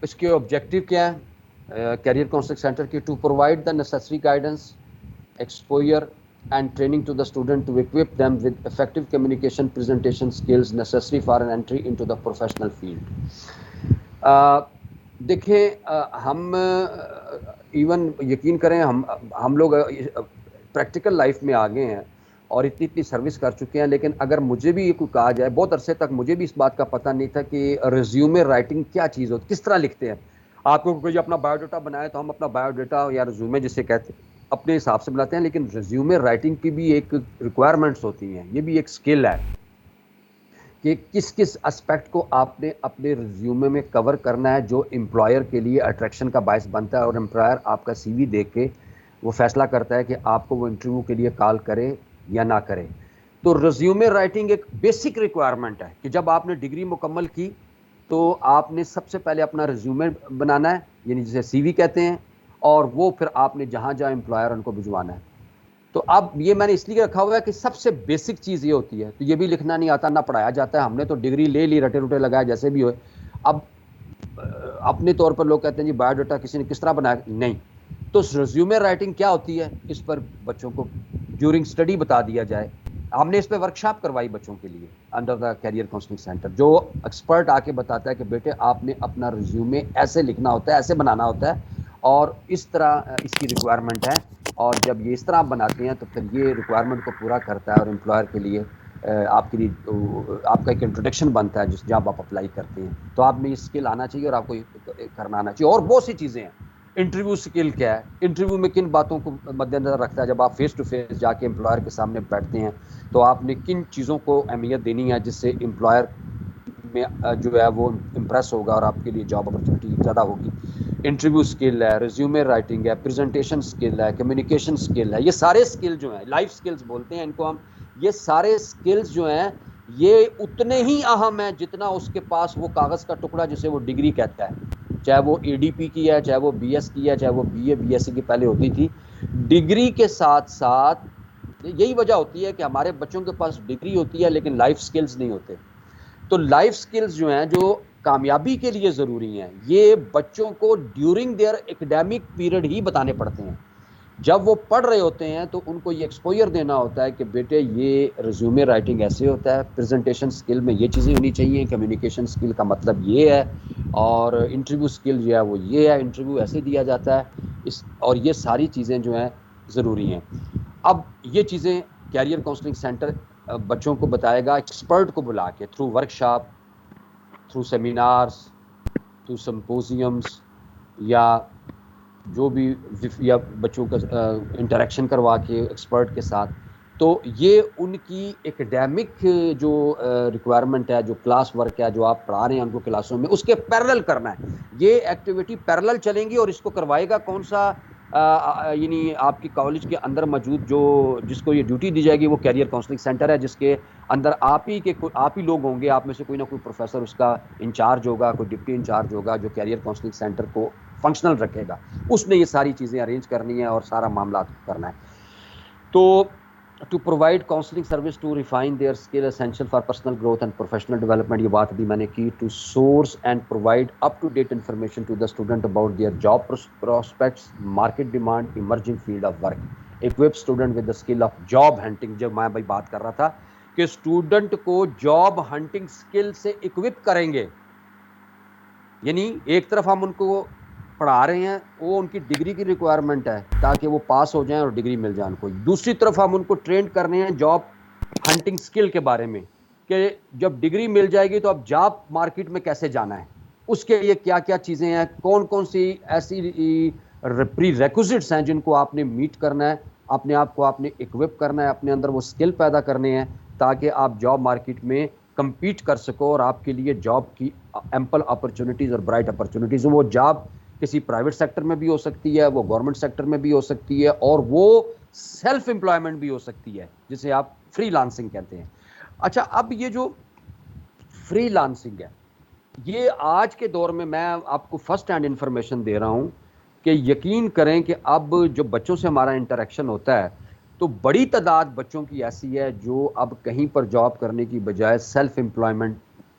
اس کے آبجیکٹیو کیا ہے کیریئر کاؤنسلنگ سینٹر کی؟ To provide the necessary guidance, exposure and training to the student to equip them with effective communication presentation skills necessary for an entry into the professional field. دیکھیں ہم even یقین کریں ہم لوگ practical life میں آگے ہیں اور اتنی سروس کر چکے ہیں, لیکن اگر مجھے بھی یہ کوئی کہا جائے, بہت عرصے تک مجھے بھی اس بات کا پتہ نہیں تھا کہ ریزیومے رائٹنگ کیا چیز ہوتی, کس طرح لکھتے ہیں. آپ کو کوئی اپنا بایو ڈاٹا بنائے تو ہم اپنا بایو ڈاٹا یا ریزیومے جسے کہتے ہیں اپنے حساب سے بناتے ہیں, لیکن ریزیومے رائٹنگ کی بھی ایک ریکوائرمنٹس ہوتی ہیں, یہ بھی ایک سکل ہے کہ کس کس اسپیکٹ کو آپ نے اپنے ریزیومے میں کور کرنا ہے جو امپلائر کے لیے اٹریکشن کا باعث بنتا ہے, اور امپلائر آپ کا سی وی دیکھ کے وہ فیصلہ کرتا ہے کہ آپ کو وہ انٹرویو کے لیے کال کرے یا نہ کرے. تو ریزیومے رائٹنگ ایک بیسک ریکوائرمنٹ ہے کہ جب آپ نے ڈگری مکمل کی تو آپ نے سب سے پہلے اپنا ریزیومے بنانا ہے, یعنی جسے سی وی کہتے ہیں, اور وہ پھر آپ نے جہاں جہاں امپلائر ان کو بھجوانا ہے. تو اب یہ میں نے اس لیے رکھا ہوا ہے کہ سب سے بیسک چیز یہ ہوتی ہے, تو یہ بھی لکھنا نہیں آتا, نہ پڑھایا جاتا ہے, ہم نے تو ڈگری لے لی, رٹے روٹے لگائے جیسے بھی ہوئے. اب اپنے طور پر لوگ کہتے ہیں جی بایو ڈاٹا کسی نے کس طرح بنایا, نہیں. تو ریزیومے رائٹنگ کیا ہوتی ہے اس پر بچوں کو ڈیورنگ اسٹڈی بتا دیا جائے. ہم نے اس پہ ورکشاپ کروائی بچوں کے لیے under the career counselling centre, جو ایکسپرٹ آ کے بتاتا ہے کہ بیٹے آپ نے اپنا ریزیومے ایسے لکھنا ہوتا ہے, ایسے بنانا ہوتا ہے, اور اس طرح اس کی ریکوائرمنٹ ہے, اور جب یہ اس طرح آپ بناتے ہیں تو پھر یہ ریکوائرمنٹ کو پورا کرتا ہے, اور امپلائر کے لیے آپ کے لیے آپ کا ایک انٹروڈکشن بنتا ہے جس جب آپ اپلائی کرتے ہیں. تو آپ میں یہ اسکل آنا چاہیے اور آپ کو کرنا آنا چاہیے. اور بہت سی چیزیں ہیں. انٹرویو اسکل کیا ہے, انٹرویو میں کن باتوں کو مد نظر رکھتا ہے, جب آپ فیس ٹو فیس جا کے امپلائر کے سامنے بیٹھتے ہیں تو آپ نے کن چیزوں کو اہمیت دینی ہے جس سے امپلائر میں جو ہے وہ امپریس ہوگا اور آپ کے لیے جاب اپرچونیٹی زیادہ ہوگی. انٹرویو اسکل ہے, ریزیومے رائٹنگ ہے, پریزنٹیشن اسکل ہے, کمیونیکیشن اسکل ہے. یہ سارے اسکل جو ہیں لائف اسکلز بولتے ہیں ان کو ہم, یہ سارے اسکلز جو ہیں یہ اتنے ہی اہم ہیں جتنا اس کے پاس وہ کاغذ کا ٹکڑا جسے وہ ڈگری کہتا ہے, چاہے وہ اے ڈی پی کی ہے, چاہے وہ بی ایس کی ہے, چاہے وہ B A B S C کی پہلے ہوتی تھی. ڈگری کے ساتھ ساتھ یہی وجہ ہوتی ہے کہ ہمارے بچوں کے پاس ڈگری ہوتی ہے لیکن لائف اسکلز نہیں ہوتے. تو لائف اسکلز جو ہیں جو کامیابی کے لیے ضروری ہیں, یہ بچوں کو ڈیورنگ دیئر ایکڈیمک پیریڈ ہی بتانے پڑتے ہیں. جب وہ پڑھ رہے ہوتے ہیں تو ان کو یہ ایکسپوئر دینا ہوتا ہے کہ بیٹے یہ ریزیومے رائٹنگ ایسے ہوتا ہے, پریزنٹیشن اسکل میں یہ چیزیں ہونی چاہیے, کمیونیکیشن اسکل کا مطلب یہ ہے, اور انٹرویو اسکل جو ہے وہ یہ ہے, انٹرویو ایسے دیا جاتا ہے اور یہ ساری چیزیں جو ہیں ضروری ہیں. اب یہ چیزیں کیریئر کاؤنسلنگ سینٹر بچوں کو بتائے گا ایکسپرٹ کو بلا کے, through workshop, through seminars, through symposiums, یا جو بھی یا بچوں کا انٹریکشن کروا کے ایکسپرٹ کے ساتھ. تو یہ ان کی ایکڈیمک جو ریکوائرمنٹ ہے, جو کلاس ورک ہے جو آپ پڑھا رہے ہیں ان کو کلاسوں میں, اس کے پیرلل کرنا ہے. یہ ایکٹیویٹی پیرلل چلیں گی, اور اس کو کروائے گا کون سا یعنی آپ کی کالج کے اندر موجود جو جس کو یہ ڈیوٹی دی جائے گی وہ کیریئر کاؤنسلنگ سینٹر ہے, جس کے اندر آپ ہی لوگ ہوں گے, آپ میں سے کوئی نہ کوئی پروفیسر اس کا انچارج ہوگا, کوئی ڈپٹی انچارج ہوگا جو کیریئر کاؤنسلنگ سینٹر کو فنکشنل رکھے گا. اس نے یہ ساری چیزیں ارینج کرنی ہے اور سارا معاملات کرنا ہے. تو to provide counselling service to refine their skill essential for personal growth and professional development, یہ بات بھی میں نے کی. To source and provide up to date information to the student about their job prospects, market demand, emerging field of work. equip student with the skill of job hunting, جب میں بھائی بات کر رہا تھا کہ اسٹوڈنٹ کو جاب ہنٹنگ اسکل سے اکوپ کریں گے. یعنی ایک طرف ہم ان کو پڑھا رہے ہیں, وہ ان کی ڈگری کی ریکوائرمنٹ ہے تاکہ وہ پاس ہو جائیں اور ڈگری مل جائے ان کو. دوسری طرف ہم ان کو ٹرینڈ کر رہے ہیں جاب ہنٹنگ اسکل کے بارے میں کہ جب ڈگری مل جائے گی تو اب جاب مارکیٹ میں کیسے جانا ہے, اس کے لیے کیا کیا چیزیں ہیں, کون کون سی ایسی پری ریکوزٹس ہیں جن کو آپ نے میٹ کرنا ہے, اپنے آپ کو آپ نے اکوپ کرنا ہے, اپنے اندر وہ اسکل پیدا کرنے ہیں تاکہ آپ جاب مارکیٹ میں کمپیٹ کر سکو اور آپ کے لیے جاب کی ایمپل اپرچونیٹیز اور برائٹ اپرچونیٹیز. وہ جاب کسی پرائیویٹ سیکٹر میں بھی ہو سکتی ہے, وہ گورنمنٹ سیکٹر میں بھی ہو سکتی ہے, اور وہ سیلف امپلائمنٹ بھی ہو سکتی ہے جسے آپ فری لانسنگ کہتے ہیں. اچھا, اب یہ جو فری لانسنگ ہے یہ آج کے دور میں آپ کو فرسٹ ہینڈ انفارمیشن دے رہا ہوں کہ یقین کریں کہ اب جو بچوں سے ہمارا انٹریکشن ہوتا ہے تو بڑی تعداد بچوں کی ایسی ہے جو اب کہیں پر جاب کرنے کی بجائے سیلف امپلائمنٹ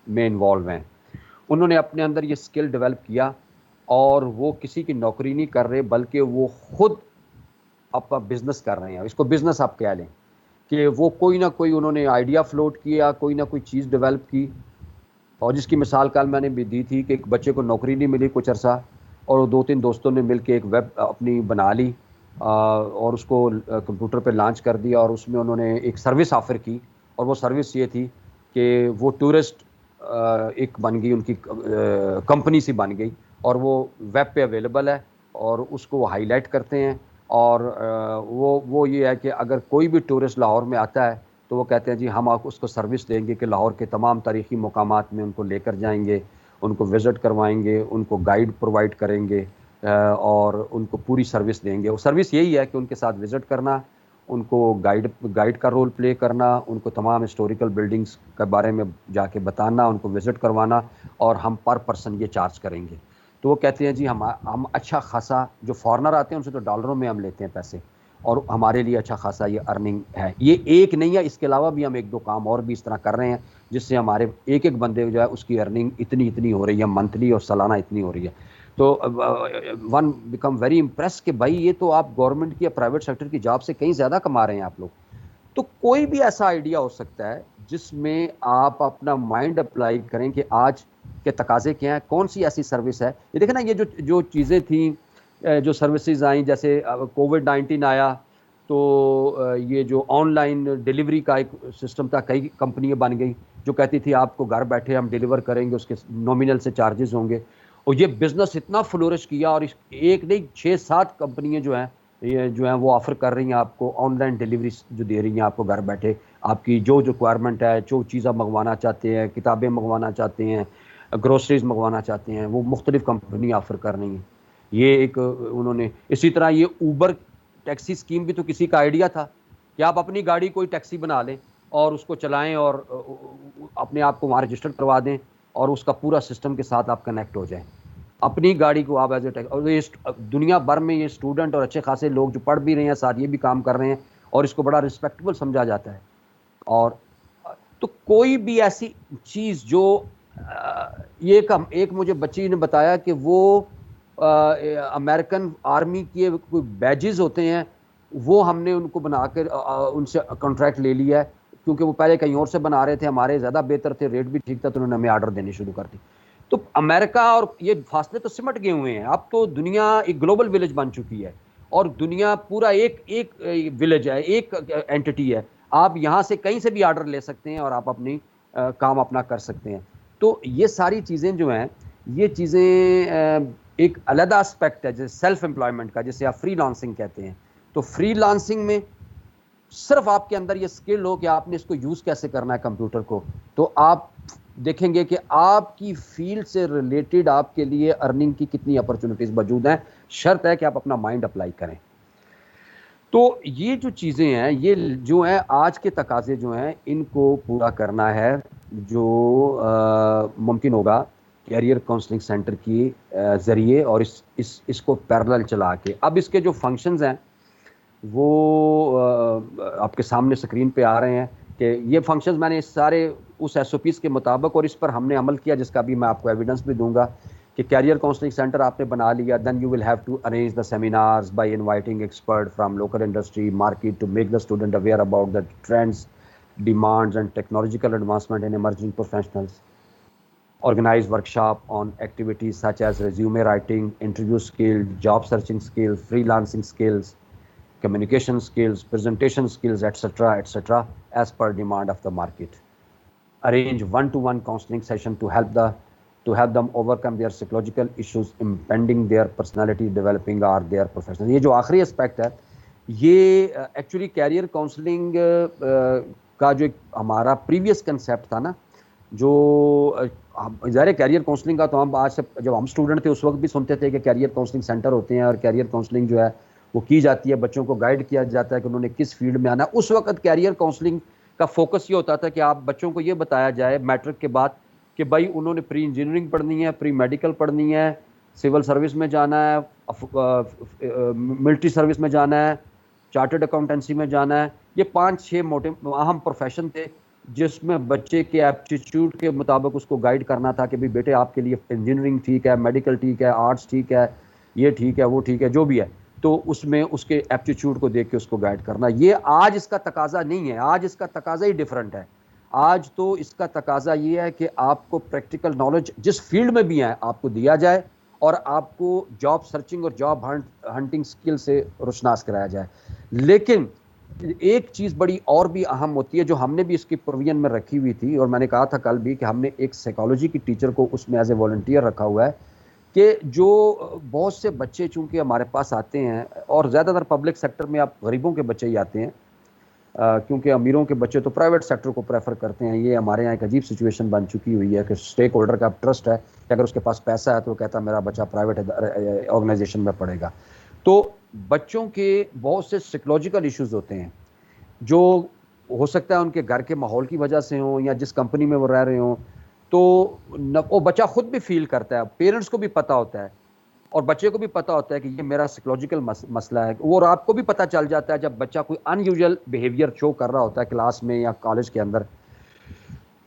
میں انوالو ہیں. انہوں نے اپنے اندر یہ اسکل ڈیولپ کیا اور وہ کسی کی نوکری نہیں کر رہے بلکہ وہ خود اپنا بزنس کر رہے ہیں. اس کو بزنس آپ کہہ لیں کہ وہ کوئی نہ کوئی انہوں نے آئیڈیا فلوٹ کیا, کوئی نہ کوئی چیز ڈیولپ کی, اور جس کی مثال کل میں نے بھی دی تھی کہ ایک بچے کو نوکری نہیں ملی کچھ عرصہ, اور 2-3 دوستوں نے مل کے ایک ویب اپنی بنا لی اور اس کو کمپیوٹر پہ لانچ کر دیا, اور اس میں انہوں نے ایک سروس آفر کی, اور وہ سروس یہ تھی کہ وہ ٹورسٹ ایک بن گئی, ان کی کمپنی سی بن گئی, اور وہ ویب پہ اویلیبل ہے اور اس کو وہ ہائی لائٹ کرتے ہیں. اور وہ یہ ہے کہ اگر کوئی بھی ٹورسٹ لاہور میں آتا ہے تو وہ کہتے ہیں جی ہم آپ اس کو سروس دیں گے کہ لاہور کے تمام تاریخی مقامات میں ان کو لے کر جائیں گے, ان کو وزٹ کروائیں گے, ان کو گائیڈ پرووائڈ کریں گے اور ان کو پوری سروس دیں گے. وہ سروس یہی ہے کہ ان کے ساتھ وزٹ کرنا, ان کو گائیڈ کا رول پلے کرنا, ان کو تمام ہسٹوریکل بلڈنگز کے بارے میں جا کے بتانا, ان کو وزٹ کروانا, اور ہم پر پرسن یہ چارج کریں گے. تو وہ کہتے ہیں جی ہم اچھا خاصا, جو فارنر آتے ہیں ان سے تو ڈالروں میں ہم لیتے ہیں پیسے, اور ہمارے لیے اچھا خاصا یہ ارننگ ہے. یہ ایک نہیں ہے, اس کے علاوہ بھی ہم 1-2 کام اور بھی اس طرح کر رہے ہیں جس سے ہمارے ایک بندے جو ہے اس کی ارننگ اتنی ہو رہی ہے, منتھلی اور سالانہ اتنی ہو رہی ہے. تو ون بیکم ویری امپریس کہ بھائی یہ تو آپ گورنمنٹ کی یا پرائیویٹ سیکٹر کی جاب سے کہیں زیادہ کما رہے ہیں آپ لوگ. تو کوئی بھی ایسا آئیڈیا ہو سکتا ہے جس میں آپ اپنا مائنڈ اپلائی کریں کہ آج کے تقاضے کیا ہیں, کون سی ایسی سروس ہے. یہ دیکھیں نا, یہ جو چیزیں تھیں, جو سروسز آئیں, جیسے کووڈ-19 آیا تو یہ جو آن لائن ڈیلیوری کا ایک سسٹم تھا, کئی کمپنیاں بن گئی جو کہتی تھی آپ کو گھر بیٹھے ہم ڈیلیور کریں گے, اس کے نومینل سے چارجز ہوں گے. اور یہ بزنس اتنا فلورش کیا, اور ایک نہیں 6-7 کمپنیاں جو ہیں وہ آفر کر رہی ہیں آپ کو آن لائن ڈیلیوری جو دے رہی ہیں آپ کو گھر بیٹھے. آپ کی جو ریکوائرمنٹ ہے, جو چیزیں منگوانا چاہتے ہیں, کتابیں منگوانا چاہتے ہیں, گروسریز منگوانا چاہتے ہیں, وہ مختلف کمپنی آفر کر رہی ہیں. یہ ایک انہوں نے اسی طرح یہ اوبر ٹیکسی اسکیم بھی تو کسی کا آئیڈیا تھا کہ آپ اپنی گاڑی کوئی ٹیکسی بنا لیں اور اس کو چلائیں اور اپنے آپ کو وہاں رجسٹر کروا دیں, اور اس کا پورا سسٹم کے ساتھ آپ کنیکٹ ہو جائیں. اپنی گاڑی کو آپ ایز اے ٹیکسی, اور یہ دنیا بھر میں یہ اسٹوڈنٹ اور اچھے خاصے لوگ جو پڑھ بھی رہے ہیں ساتھ یہ بھی کام کر رہے ہیں, اور اس کو بڑا رسپیکٹیبل سمجھا جاتا ہے. اور تو کوئی بھی ایسی چیز جو ایک مجھے بچی نے بتایا کہ وہ امریکن آرمی کے کوئی بیجز ہوتے ہیں, وہ ہم نے ان کو بنا کر ان سے کانٹریکٹ لے لیا ہے, کیونکہ وہ پہلے کہیں اور سے بنا رہے تھے, ہمارے زیادہ بہتر تھے, ریٹ بھی ٹھیک تھا, تو انہوں نے ہمیں آرڈر دینے شروع کر دی. تو امریکہ اور یہ فاصلے تو سمٹ گئے ہوئے ہیں, اب تو دنیا ایک گلوبل ولیج بن چکی ہے, اور دنیا پورا ایک ولیج ہے, ایک اینٹی ہے. آپ یہاں سے کہیں سے بھی آرڈر لے سکتے ہیں اور آپ اپنی کام اپنا کر سکتے ہیں. تو یہ ساری چیزیں جو ہیں, یہ چیزیں ایک علیحدہ اسپیکٹ ہے جیسے سیلف امپلائمنٹ کا, جسے آپ فری لانسنگ کہتے ہیں. تو فری لانسنگ میں صرف آپ کے اندر یہ اسکل ہو کہ آپ نے اس کو یوز کیسے کرنا ہے کمپیوٹر کو, تو آپ دیکھیں گے کہ آپ کی فیلڈ سے ریلیٹڈ آپ کے لیے ارننگ کی کتنی اپرچونٹیز موجود ہیں. شرط ہے کہ آپ اپنا مائنڈ اپلائی کریں. تو یہ جو چیزیں ہیں, یہ جو ہیں آج کے تقاضے جو ہیں, ان کو پورا کرنا ہے جو ممکن ہوگا کیریئر کاؤنسلنگ سینٹر کی ذریعے, اور اس کو پیرلل چلا کے. اب اس کے جو فنکشنز ہیں وہ آپ کے سامنے سکرین پہ آ رہے ہیں کہ یہ فنکشنز میں نے سارے اس ایس او پیز کے مطابق, اور اس پر ہم نے عمل کیا, جس کا بھی میں آپ کو ایویڈنس بھی دوں گا کہ کیریئر کاؤنسلنگ سینٹر آپ نے بنا لیا, then you will have to arrange the seminars by inviting expert from local industry market to make the student aware about the trends, demands and technological advancement in emerging professionals. Organize workshop on activities such as resume writing, interview skills, job searching skills, freelancing skills, communication skills, presentation skills, etc., as per demand of the market. Arrange one-to-one counseling session to help them overcome their psychological issues impeding their personality developing or their professional. یہ جو آخری aspect ہے, یہ actually career counselling کا جو ہمارا previous concept تھا نا, جو ظاہر کیریئر کاؤنسلنگ کا تو ہم آج سے جب ہم اسٹوڈنٹ تھے اس وقت بھی سنتے تھے کہ کیریئر کاؤنسلنگ سینٹر ہوتے ہیں, اور کیریئر کاؤنسلنگ جو ہے وہ کی جاتی ہے, بچوں کو گائیڈ کیا جاتا ہے کہ انہوں نے کس فیلڈ میں آنا ہے. اس وقت کیریئر کاؤنسلنگ کا فوکس یہ ہوتا تھا کہ آپ بچوں کو یہ بتایا جائے میٹرک کے بعد کہ بھائی انہوں نے پری انجینئرنگ پڑھنی ہے, پری میڈیکل پڑھنی ہے, سول سروس میں جانا ہے, ملٹری سروس میں جانا ہے, چارٹرڈ اکاؤنٹنسی میں جانا ہے. یہ 5-6 موٹے اہم پروفیشن تھے جس میں بچے کے ایپٹیچیوڈ کے مطابق اس کو گائیڈ کرنا تھا کہ بیٹے آپ کے لیے انجینئرنگ ٹھیک ہے, میڈیکل ٹھیک ہے, آرٹس ٹھیک ہے, یہ ٹھیک ہے, وہ ٹھیک ہے, جو بھی ہے. تو اس میں اس کے ایپٹیچیوڈ کو دیکھ کے اس کو گائیڈ کرنا. یہ آج اس کا تقاضا نہیں ہے, آج اس کا تقاضا ہی ڈفرینٹ ہے. آج تو اس کا تقاضا یہ ہے کہ آپ کو پریکٹیکل نالج جس فیلڈ میں بھی ہے آپ کو دیا جائے, اور آپ کو جاب سرچنگ اور جاب ہنٹنگ سکل سے روشناس کرایا جائے. لیکن ایک چیز بڑی اور بھی اہم ہوتی ہے جو ہم نے بھی اس کی پروویژن میں رکھی ہوئی تھی, اور میں نے کہا تھا کل بھی کہ ہم نے ایک سائیکالوجی کی ٹیچر کو اس میں ایز اے والنٹیئر رکھا ہوا ہے, کہ جو بہت سے بچے چونکہ ہمارے پاس آتے ہیں, اور زیادہ تر پبلک سیکٹر میں آپ غریبوں کے بچے ہی آتے ہیں, کیونکہ امیروں کے بچے تو پرائیویٹ سیکٹر کو پریفر کرتے ہیں. یہ ہمارے یہاں ایک عجیب سچویشن بن چکی ہوئی ہے کہ اسٹیک ہولڈر کا ٹرسٹ ہے کہ اگر اس کے پاس پیسہ ہے تو وہ کہتا ہے میرا بچہ پرائیویٹ آرگنائزیشن میں پڑھے گا. تو بچوں کے بہت سے سائیکولوجیکل ایشوز ہوتے ہیں جو ہو سکتا ہے ان کے گھر کے ماحول کی وجہ سے ہوں, یا جس کمپنی میں وہ رہ رہے ہوں. تو وہ بچہ خود بھی فیل کرتا ہے, پیرنٹس کو بھی پتہ ہوتا ہے, اور بچے کو بھی پتہ ہوتا ہے کہ یہ میرا سائیکولوجیکل مسئلہ ہے. اور آپ کو بھی پتہ چل جاتا ہے جب بچہ کوئی ان یوزول بیہیویئر شو کر رہا ہوتا ہے کلاس میں یا کالج کے اندر,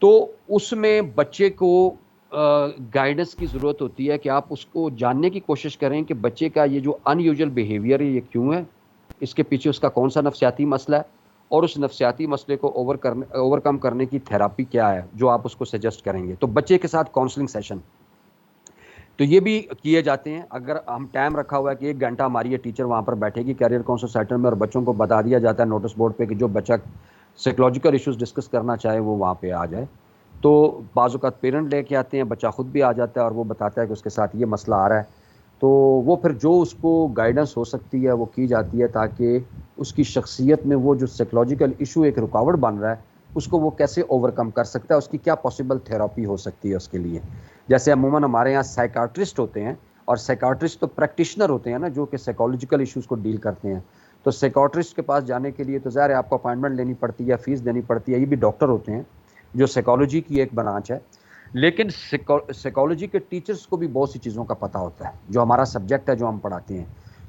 تو اس میں بچے کو گائیڈنس کی ضرورت ہوتی ہے کہ آپ اس کو جاننے کی کوشش کریں کہ بچے کا یہ جو ان یوزول بیہیویئر ہے یہ کیوں ہے, اس کے پیچھے اس کا کون سا نفسیاتی مسئلہ ہے, اور اس نفسیاتی مسئلے کو اوور کم کرنے کی تھراپی کیا ہے جو آپ اس کو سجیسٹ کریں گے. تو بچے کے ساتھ کاؤنسلنگ سیشن تو یہ بھی کیے جاتے ہیں. اگر ہم ٹائم رکھا ہوا ہے کہ 1 گھنٹہ ہماری یہ ٹیچر وہاں پر بیٹھے گی کیریئر کاؤنسل سینٹر میں, اور بچوں کو بتا دیا جاتا ہے نوٹس بورڈ پہ کہ جو بچہ سائیکولوجیکل ایشوز ڈسکس کرنا چاہے وہ وہاں پہ آ جائے. تو بعض اوقات پیرنٹ لے کے آتے ہیں, بچہ خود بھی آ جاتا ہے اور وہ بتاتا ہے کہ اس کے ساتھ یہ مسئلہ آ رہا ہے. تو وہ پھر جو اس کو گائیڈنس ہو سکتی ہے وہ کی جاتی ہے, تاکہ اس کی شخصیت میں وہ جو سائیکولوجیکل ایشو ایک رکاوٹ بن رہا ہے اس کو وہ کیسے اوور کم کر سکتا ہے, اس کی کیا پاسبل تھراپی ہو سکتی ہے اس کے لیے. جیسے عموماً ہمارے یہاں سائیکاٹرسٹ ہوتے ہیں, اور سائیکاٹرسٹ تو پریکٹیشنر ہوتے ہیں نا, جو کہ سائیکولوجیکل ایشوز کو ڈیل کرتے ہیں. تو سائیکاٹرسٹ کے پاس جانے کے لیے تو ظاہر ہے آپ کو اپائنٹمنٹ لینی پڑتی ہے, فیس دینی پڑتی ہے. یہ بھی ڈاکٹر ہوتے ہیں جو سائیکالوجی کی ایک برانچ ہے. لیکن سائیکالوجی کے ٹیچرز کو بھی بہت سی چیزوں کا پتہ ہوتا ہے جو ہمارا سبجیکٹ ہے جو ہم پڑھاتے ہیں.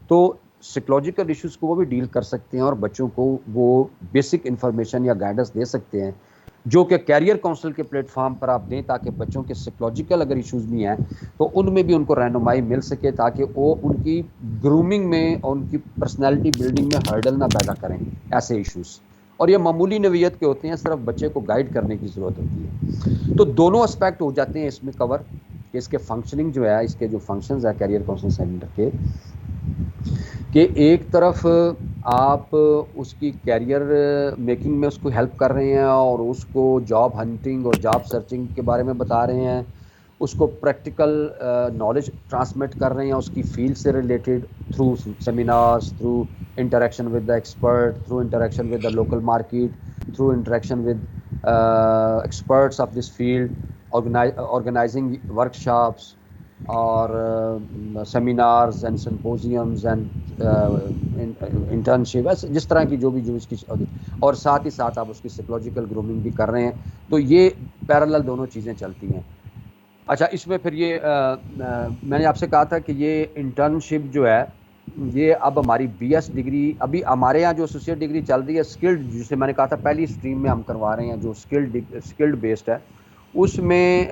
تو سائیکولوجیکل ایشوز کو وہ بھی ڈیل کر سکتے ہیں, اور بچوں کو وہ بیسک انفارمیشن یا گائیڈنس دے سکتے ہیں جو کہ کیریئر کاؤنسل کے پلیٹ فارم پر آپ دیں, تاکہ بچوں کے سائیکولوجیکل اگر ایشوز بھی ہیں تو ان میں بھی ان کو رہنمائی مل سکے, تاکہ وہ ان کی گرومنگ میں اور ان کی پرسنالٹی بلڈنگ میں ہرڈل نہ پیدا کریں ایسے ایشوز. اور یہ معمولی نوعیت کے ہوتے ہیں, صرف بچے کو گائیڈ کرنے کی ضرورت ہوتی ہے. تو دونوں اسپیکٹ ہو جاتے ہیں اس میں کور, کہ اس کے فنکشننگ جو ہے, اس کے جو فنکشنز ہیں کیریئر کاؤنسلنگ سینٹر کے, کہ ایک طرف آپ اس کی کیریئر میکنگ میں اس کو ہیلپ کر رہے ہیں, اور اس کو جاب ہنٹنگ اور جاب سرچنگ کے بارے میں بتا رہے ہیں, اس کو پریکٹیکل نالج ٹرانسمٹ کر رہے ہیں اس کی فیلڈ سے related, through seminars, through interaction with the expert, through interaction with the local market, through interaction with experts of this field, organising workshops اور seminars and symposiums and internship, جس طرح کی جو اس کی, اور ساتھ ہی ساتھ آپ اس کی سائیکولوجیکل گرومنگ بھی کر رہے ہیں. تو یہ پیرالل دونوں چیزیں چلتی ہیں. اچھا, اس میں پھر یہ میں نے آپ سے کہا تھا کہ یہ انٹرنشپ جو ہے یہ اب ہماری بی ایس ڈگری, ابھی ہمارے یہاں جو ایسوسیٹ ڈگری چل رہی ہے اسکلڈ, جسے میں نے کہا تھا پہلی اسٹریم میں ہم کروا رہے ہیں جو اسکلڈ بیسڈ ہے, اس میں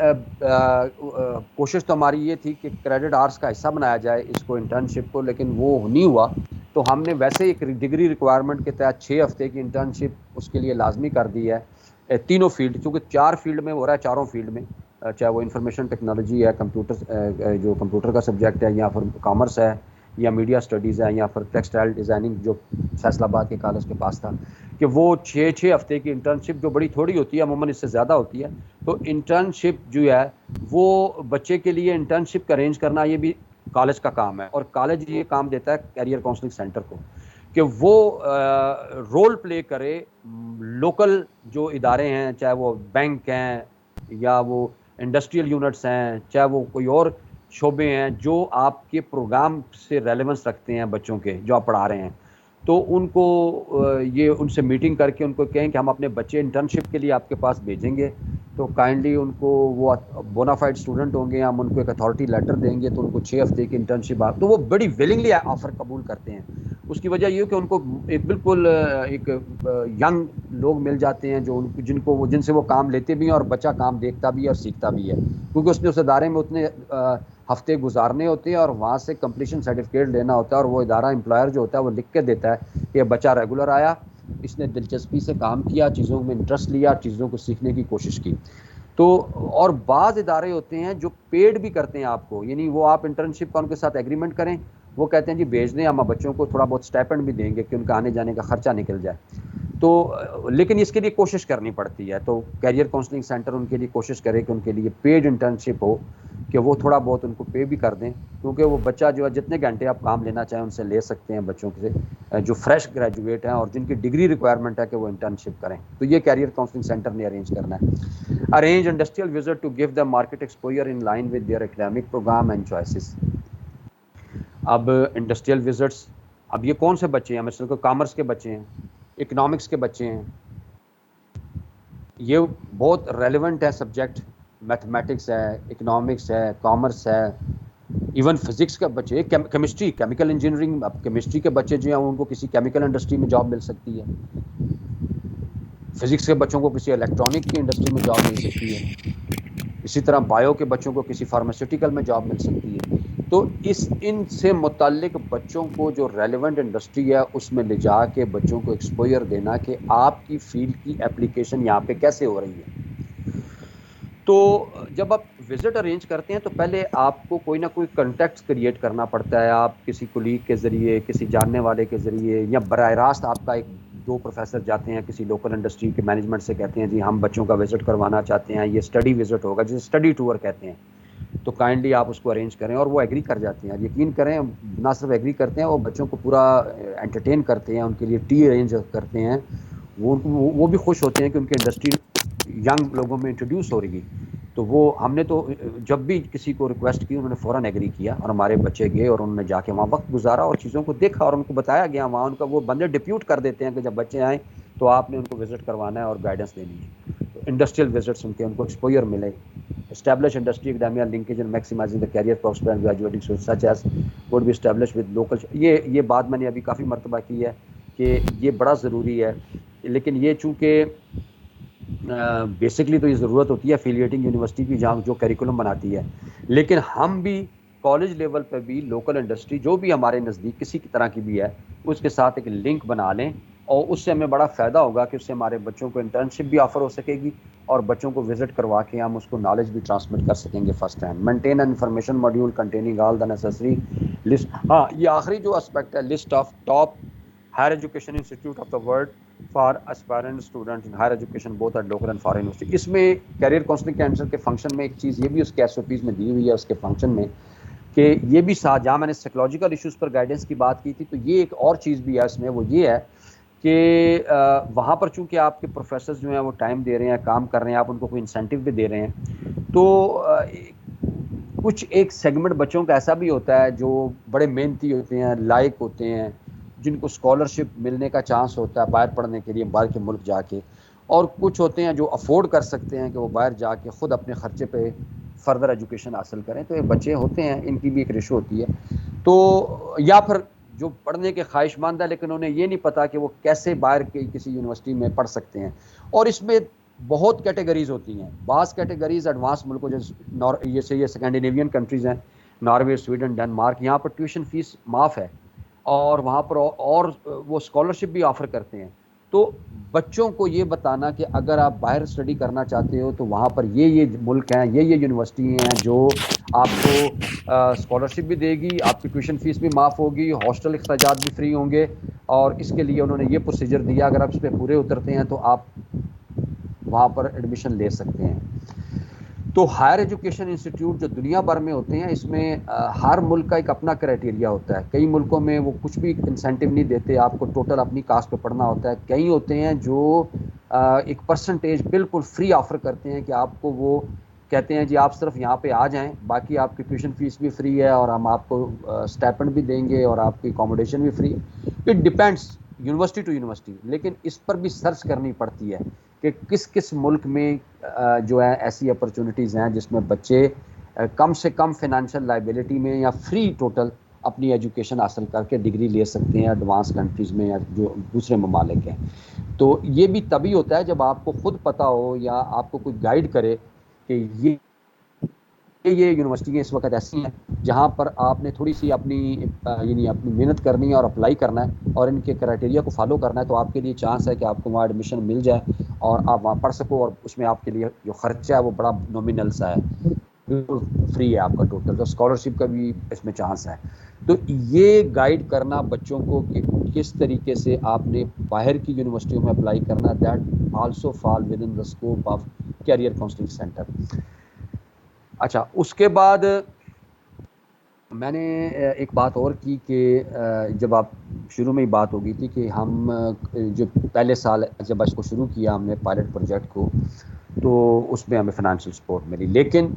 کوشش تو ہماری یہ تھی کہ کریڈٹ آرٹس کا حصہ بنایا جائے اس کو انٹرنشپ کو, لیکن وہ نہیں ہوا. تو ہم نے ویسے ایک ڈگری ریکوائرمنٹ کے تحت 6 ہفتے کی انٹرنشپ اس کے لیے لازمی کر دی ہے تینوں فیلڈ, کیونکہ 4 فیلڈ میں ہو رہا ہے, چاروں فیلڈ میں, چاہے وہ انفارمیشن ٹیکنالوجی ہے, جو کمپیوٹر کا سبجیکٹ ہے, یا پھر کامرس ہے, یا میڈیا اسٹڈیز ہے, یا پھر ٹیکسٹائل ڈیزائننگ جو فیصل آباد کے کالج کے پاس تھا, کہ وہ 6 ہفتے کی انٹرنشپ جو بڑی تھوڑی ہوتی ہے, عموماً اس سے زیادہ ہوتی ہے. تو انٹرنشپ جو ہے وہ بچے کے لیے انٹرنشپ کا ارینج کرنا یہ بھی کالج کا کام ہے, اور کالج یہ کام دیتا ہے کیریئر کاؤنسلنگ سینٹر کو کہ وہ رول پلے کرے لوکل جو ادارے ہیں, چاہے وہ بینک ہیں, یا وہ انڈسٹریل یونٹس ہیں, چاہے وہ کوئی اور شعبے ہیں جو آپ کے پروگرام سے ریلیونس رکھتے ہیں بچوں کے جو آپ پڑھا رہے ہیں. تو ان کو یہ ان سے میٹنگ کر کے ان کو کہیں کہ ہم اپنے بچے انٹرنشپ کے لیے آپ کے پاس بھیجیں گے, تو کائنڈلی ان کو وہ بونافائڈ اسٹوڈنٹ ہوں گے، ہم ان کو ایک اتھارٹی لیٹر دیں گے تو ان کو 6 ہفتے کی انٹرنشپ تو وہ بڑی ویلنگلی آفر قبول کرتے ہیں. اس کی وجہ یہ کہ ان کو ایک بالکل ایک ینگ لوگ مل جاتے ہیں جو جن سے وہ کام لیتے بھی ہیں اور بچہ کام دیکھتا بھی ہے اور سیکھتا بھی ہے، کیونکہ اس نے اس ادارے میں اتنے ہفتے گزارنے ہوتے ہیں اور وہاں سے کمپلیشن سرٹیفکیٹ لینا ہوتا ہے، اور وہ ادارہ امپلائر جو ہوتا ہے وہ لکھ کے دیتا ہے کہ بچہ ریگولر آیا، اس نے دلچسپی سے کام کیا، چیزوں میں انٹرسٹ لیا، چیزوں کو سیکھنے کی کوشش کی. تو اور بعض ادارے ہوتے ہیں جو پیڈ بھی کرتے ہیں آپ کو، یعنی وہ آپ انٹرنشپ کا ان کے ساتھ ایگریمنٹ کریں، وہ کہتے ہیں جی بھیج دیں، ہم بچوں کو تھوڑا بہت اسٹائپنڈ بھی دیں گے کہ ان کا آنے جانے کا خرچہ نکل جائے. تو لیکن اس کے لیے کوشش کرنی پڑتی ہے، تو کیریئر کاؤنسلنگ سینٹر ان کے لیے کوشش کرے کہ ان کے لیے پیڈ انٹرنشپ ہو، کہ وہ تھوڑا بہت ان کو پے بھی کر دیں، کیونکہ وہ بچہ جو ہے جتنے گھنٹے آپ کام لینا چاہیں ان سے لے سکتے ہیں بچوں سے جو فریش گریجویٹ ہیں اور جن کی ڈگری ریکوائرمنٹ ہے کہ وہ انٹرنشپ کریں. تو یہ کیریئر کاؤنسلنگ سینٹر نے ارینج کرنا ہے. Arrange industrial visit to give them market exposure in line with their academic program and choices. اب انڈسٹریل وزٹس، اب یہ کون سے بچے ہیں؟ مثلا کو کامرس کے بچے ہیں، اکنامکس کے بچے ہیں، یہ بہت ریلیونٹ ہے سبجیکٹ، میتھمیٹکس ہے، اکنامکس ہے، کامرس ہے، ایون فزکس کے بچے، کیمسٹری، کیمیکل انجینئرنگ، اب کیمسٹری کے بچے جو ہیں ان کو کسی کیمیکل انڈسٹری میں جاب مل سکتی ہے، فزکس کے بچوں کو کسی الیکٹرانک کی انڈسٹری میں جاب مل سکتی ہے، اسی طرح بایو کے بچوں کو کسی فارماسیوٹیکل میں جاب مل سکتی ہے. تو ان سے متعلق بچوں کو جو ریلیونٹ انڈسٹری ہے اس میں لے جا کے بچوں کو ایکسپوجر دینا کہ آپ کی فیلڈ کی اپلیکیشن یہاں پہ کیسے ہو رہی ہے. تو جب آپ وزٹ ارینج کرتے ہیں تو پہلے آپ کو کوئی نہ کوئی کنٹیکٹ کریٹ کرنا پڑتا ہے، آپ کسی کولیگ کے ذریعے، کسی جاننے والے کے ذریعے، یا براہ راست آپ کا ایک دو پروفیسر جاتے ہیں کسی لوکل انڈسٹری کے مینجمنٹ سے، کہتے ہیں جی ہم بچوں کا وزٹ کروانا چاہتے ہیں، یہ اسٹڈی وزٹ ہوگا جسے اسٹڈی ٹور کہتے ہیں، تو کائنڈلی آپ اس کو ارینج کریں. اور وہ ایگری کر جاتے ہیں، یقین کریں نہ صرف ایگری کرتے ہیں، وہ بچوں کو پورا انٹرٹین کرتے ہیں، ان کے لیے ٹی ارینج کرتے ہیں، وہ بھی خوش ہوتے ہیں کہ ان کے انڈسٹری ینگ لوگوں میں انٹروڈیوس ہو رہی. تو وہ ہم نے تو جب بھی کسی کو ریکویسٹ کی انہوں نے فوراً ایگری کیا، اور ہمارے بچے گئے اور انہوں نے جا کے وہاں وقت گزارا اور چیزوں کو دیکھا اور ان کو بتایا گیا. وہاں ان کا وہ بندے ڈپیوٹ کر دیتے ہیں کہ جب بچے آئیں تو آپ نے ان کو وزٹ کروانا ہے اور گائیڈنس دینی ہے. تو انڈسٹریل وزٹس ان کو ایکسپوجر ملے. Establish industry academia linkage and maximising the career prospect and graduating such as could be establish with local. یہ بات میں نے ابھی کافی مرتبہ کی ہے کہ یہ بڑا ضروری ہے، لیکن یہ چونکہ بیسکلی تو یہ ضرورت ہوتی ہے افیلیٹنگ یونیورسٹی کی جہاں جو کیریکولم بناتی ہے، لیکن ہم بھی کالج لیول پہ بھی لوکل انڈسٹری جو بھی ہمارے نزدیک کسی کی طرح کی بھی ہے اس کے ساتھ ایک لنک بنا لیں، اور اس سے ہمیں بڑا فائدہ ہوگا کہ اس سے ہمارے بچوں کو انٹرنشپ بھی آفر ہو سکے گی اور بچوں کو وزٹ کروا کے ہم اس کو نالج بھی ٹرانسمٹ کر سکیں گے first hand. Maintain an information module containing all the necessary list. ہاں یہ آخری جو اسپیکٹ ہے، list of top higher education institute of the world for aspirant student in higher education both at local and foreign university. اس میں career counselling کینسر کے function میں ایک چیز یہ بھی اس کے ایس او پیز میں دی ہوئی ہے، اس کے فنکشن میں کہ یہ بھی ساتھ، جہاں میں نے سائیکولوجیکل ایشوز پر گائیڈنس کی بات کی تھی، تو یہ ایک اور چیز بھی ہے اس میں، وہ یہ ہے کہ وہاں پر چونکہ آپ کے پروفیسرز جو ہیں وہ ٹائم دے رہے ہیں، کام کر رہے ہیں، آپ ان کو کوئی انسینٹیو بھی دے رہے ہیں، تو کچھ ایک سیگمنٹ بچوں کا ایسا بھی ہوتا ہے جو بڑے محنتی ہوتے ہیں، لائق ہوتے ہیں، جن کو اسکالرشپ ملنے کا چانس ہوتا ہے باہر پڑھنے کے لیے باہر کے ملک جا کے، اور کچھ ہوتے ہیں جو افورڈ کر سکتے ہیں کہ وہ باہر جا کے خود اپنے خرچے پہ فردر ایجوکیشن حاصل کریں. تو یہ بچے ہوتے ہیں، ان کی بھی ایک ریشو ہوتی ہے. تو یا پھر جو پڑھنے کے خواہش مند ہے لیکن انہیں یہ نہیں پتا کہ وہ کیسے باہر کی کسی یونیورسٹی میں پڑھ سکتے ہیں. اور اس میں بہت کیٹیگریز ہوتی ہیں. بعض کیٹیگریز ایڈوانس ملکوں جیسے یہ اسکینڈینیوین کنٹریز ہیں، ناروے، سویڈن، ڈنمارک، یہاں پر ٹیوشن فیس معاف ہے اور وہاں پر اور وہ اسکالرشپ بھی آفر کرتے ہیں. تو بچوں کو یہ بتانا کہ اگر آپ باہر اسٹڈی کرنا چاہتے ہو تو وہاں پر یہ ملک ہیں، یہ یونیورسٹی ہیں جو آپ کو اسکالرشپ بھی دے گی، آپ کی ٹیوشن فیس بھی معاف ہوگی، ہاسٹل اخراجات بھی فری ہوں گے، اور اس کے لیے انہوں نے یہ پروسیجر دیا، اگر آپ اس پہ پورے اترتے ہیں تو آپ وہاں پر ایڈمیشن لے سکتے ہیں. تو ہائر ایجوکیشن انسٹیٹیوٹ جو دنیا بھر میں ہوتے ہیں، اس میں ہر ملک کا ایک اپنا کرائٹیریا ہوتا ہے. کئی ملکوں میں وہ کچھ بھی انسینٹیو نہیں دیتے، آپ کو ٹوٹل اپنی کاسٹ پہ پڑھنا ہوتا ہے. کئی ہوتے ہیں جو ایک پرسنٹیج بالکل فری آفر کرتے ہیں کہ آپ کو وہ کہتے ہیں جی آپ صرف یہاں پہ آ جائیں، باقی آپ کی ٹیوشن فیس بھی فری ہے اور ہم آپ کو اسٹائپنڈ بھی دیں گے اور آپ کی اکوموڈیشن بھی free. It depends university to university, لیکن اس پر بھی سرچ کرنی پڑتی ہے کہ کس کس ملک میں جو ہے ایسی اپرچونٹیز ہیں جس میں بچے کم سے کم فائنینشیل لائبلٹی میں یا فری ٹوٹل اپنی ایجوکیشن حاصل کر کے ڈگری لے سکتے ہیں ایڈوانس کنٹریز میں یا جو دوسرے ممالک ہیں. تو یہ بھی تبھی ہوتا ہے جب آپ کو خود پتہ ہو یا آپ کو کوئی گائیڈ کرے کہ یہ یونیورسٹیاں اس وقت ایسی ہیں جہاں پر آپ نے تھوڑی سی اپنی یعنی اپنی محنت کرنی ہے اور اپلائی کرنا ہے اور ان کے کرائٹیریا کو فالو کرنا ہے, تو آپ کے لیے چانس ہے کہ آپ کو وہاں ایڈمیشن مل جائے اور آپ وہاں پڑھ سکو, اور اس میں آپ کے لیے جو خرچہ ہے وہ بڑا نومینل سا ہے, بالکل فری ہے آپ کا ٹوٹل. تو اسکالرشپ کا بھی اس میں چانس ہے. تو یہ گائیڈ کرنا بچوں کو کہ کس طریقے سے آپ نے باہر کی یونیورسٹیوں میں اپلائی کرنا, that also fall within the scope of career counselling centre. اچھا, اس کے بعد میں نے ایک بات اور کی کہ جب آپ شروع میں ہی بات ہو گئی تھی کہ ہم جو پہلے سال جب اس کو شروع کیا ہم نے پائلٹ پروجیکٹ کو, تو اس میں ہمیں فائنینشیل سپورٹ ملی, لیکن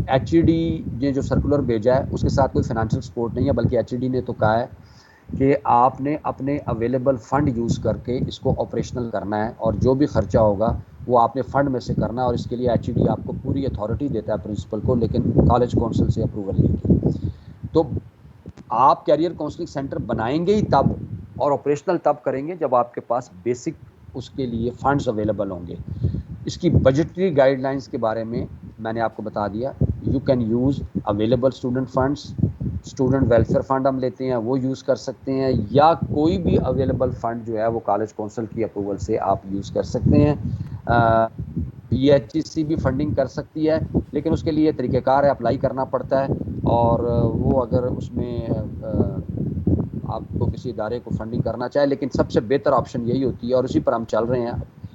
ایچ ای ڈی نے جو سرکولر بھیجا ہے اس کے ساتھ کوئی فائنینشیل سپورٹ نہیں ہے, بلکہ ایچ ای ڈی نے تو کہا ہے کہ آپ نے اپنے اویلیبل فنڈ یوز کر کے اس کو آپریشنل کرنا ہے, اور جو بھی خرچہ ہوگا وہ آپ نے فنڈ میں سے کرنا ہے, اور اس کے لیے ایچ ای ڈی آپ کو پوری اتھارٹی دیتا ہے پرنسپل کو, لیکن کالج کونسل سے اپروول لے کے. تو آپ کیریئر کاؤنسلنگ سینٹر بنائیں گے ہی تب اور آپریشنل تب کریں گے جب آپ کے پاس بیسک اس کے لیے فنڈز اویلیبل ہوں گے. اس کی بجٹری گائیڈ لائنس کے بارے میں نے آپ کو بتا دیا. You can use available student funds, student welfare fund ہم لیتے ہیں وہ یوز کر سکتے ہیں, یا کوئی بھی اویلیبل فنڈ جو ہے وہ کالج کونسل کی اپروول سے آپ یوز کر سکتے ہیں. پی ایچ ای سی بھی فنڈنگ کر سکتی ہے, لیکن اس کے لیے طریقہ کار ہے, اپلائی کرنا پڑتا ہے, اور وہ اگر اس میں آپ کو کسی ادارے کو فنڈنگ کرنا چاہے, لیکن سب سے بہتر آپشن یہی ہوتی ہے, اور اسی پر ہم چل رہے ہیں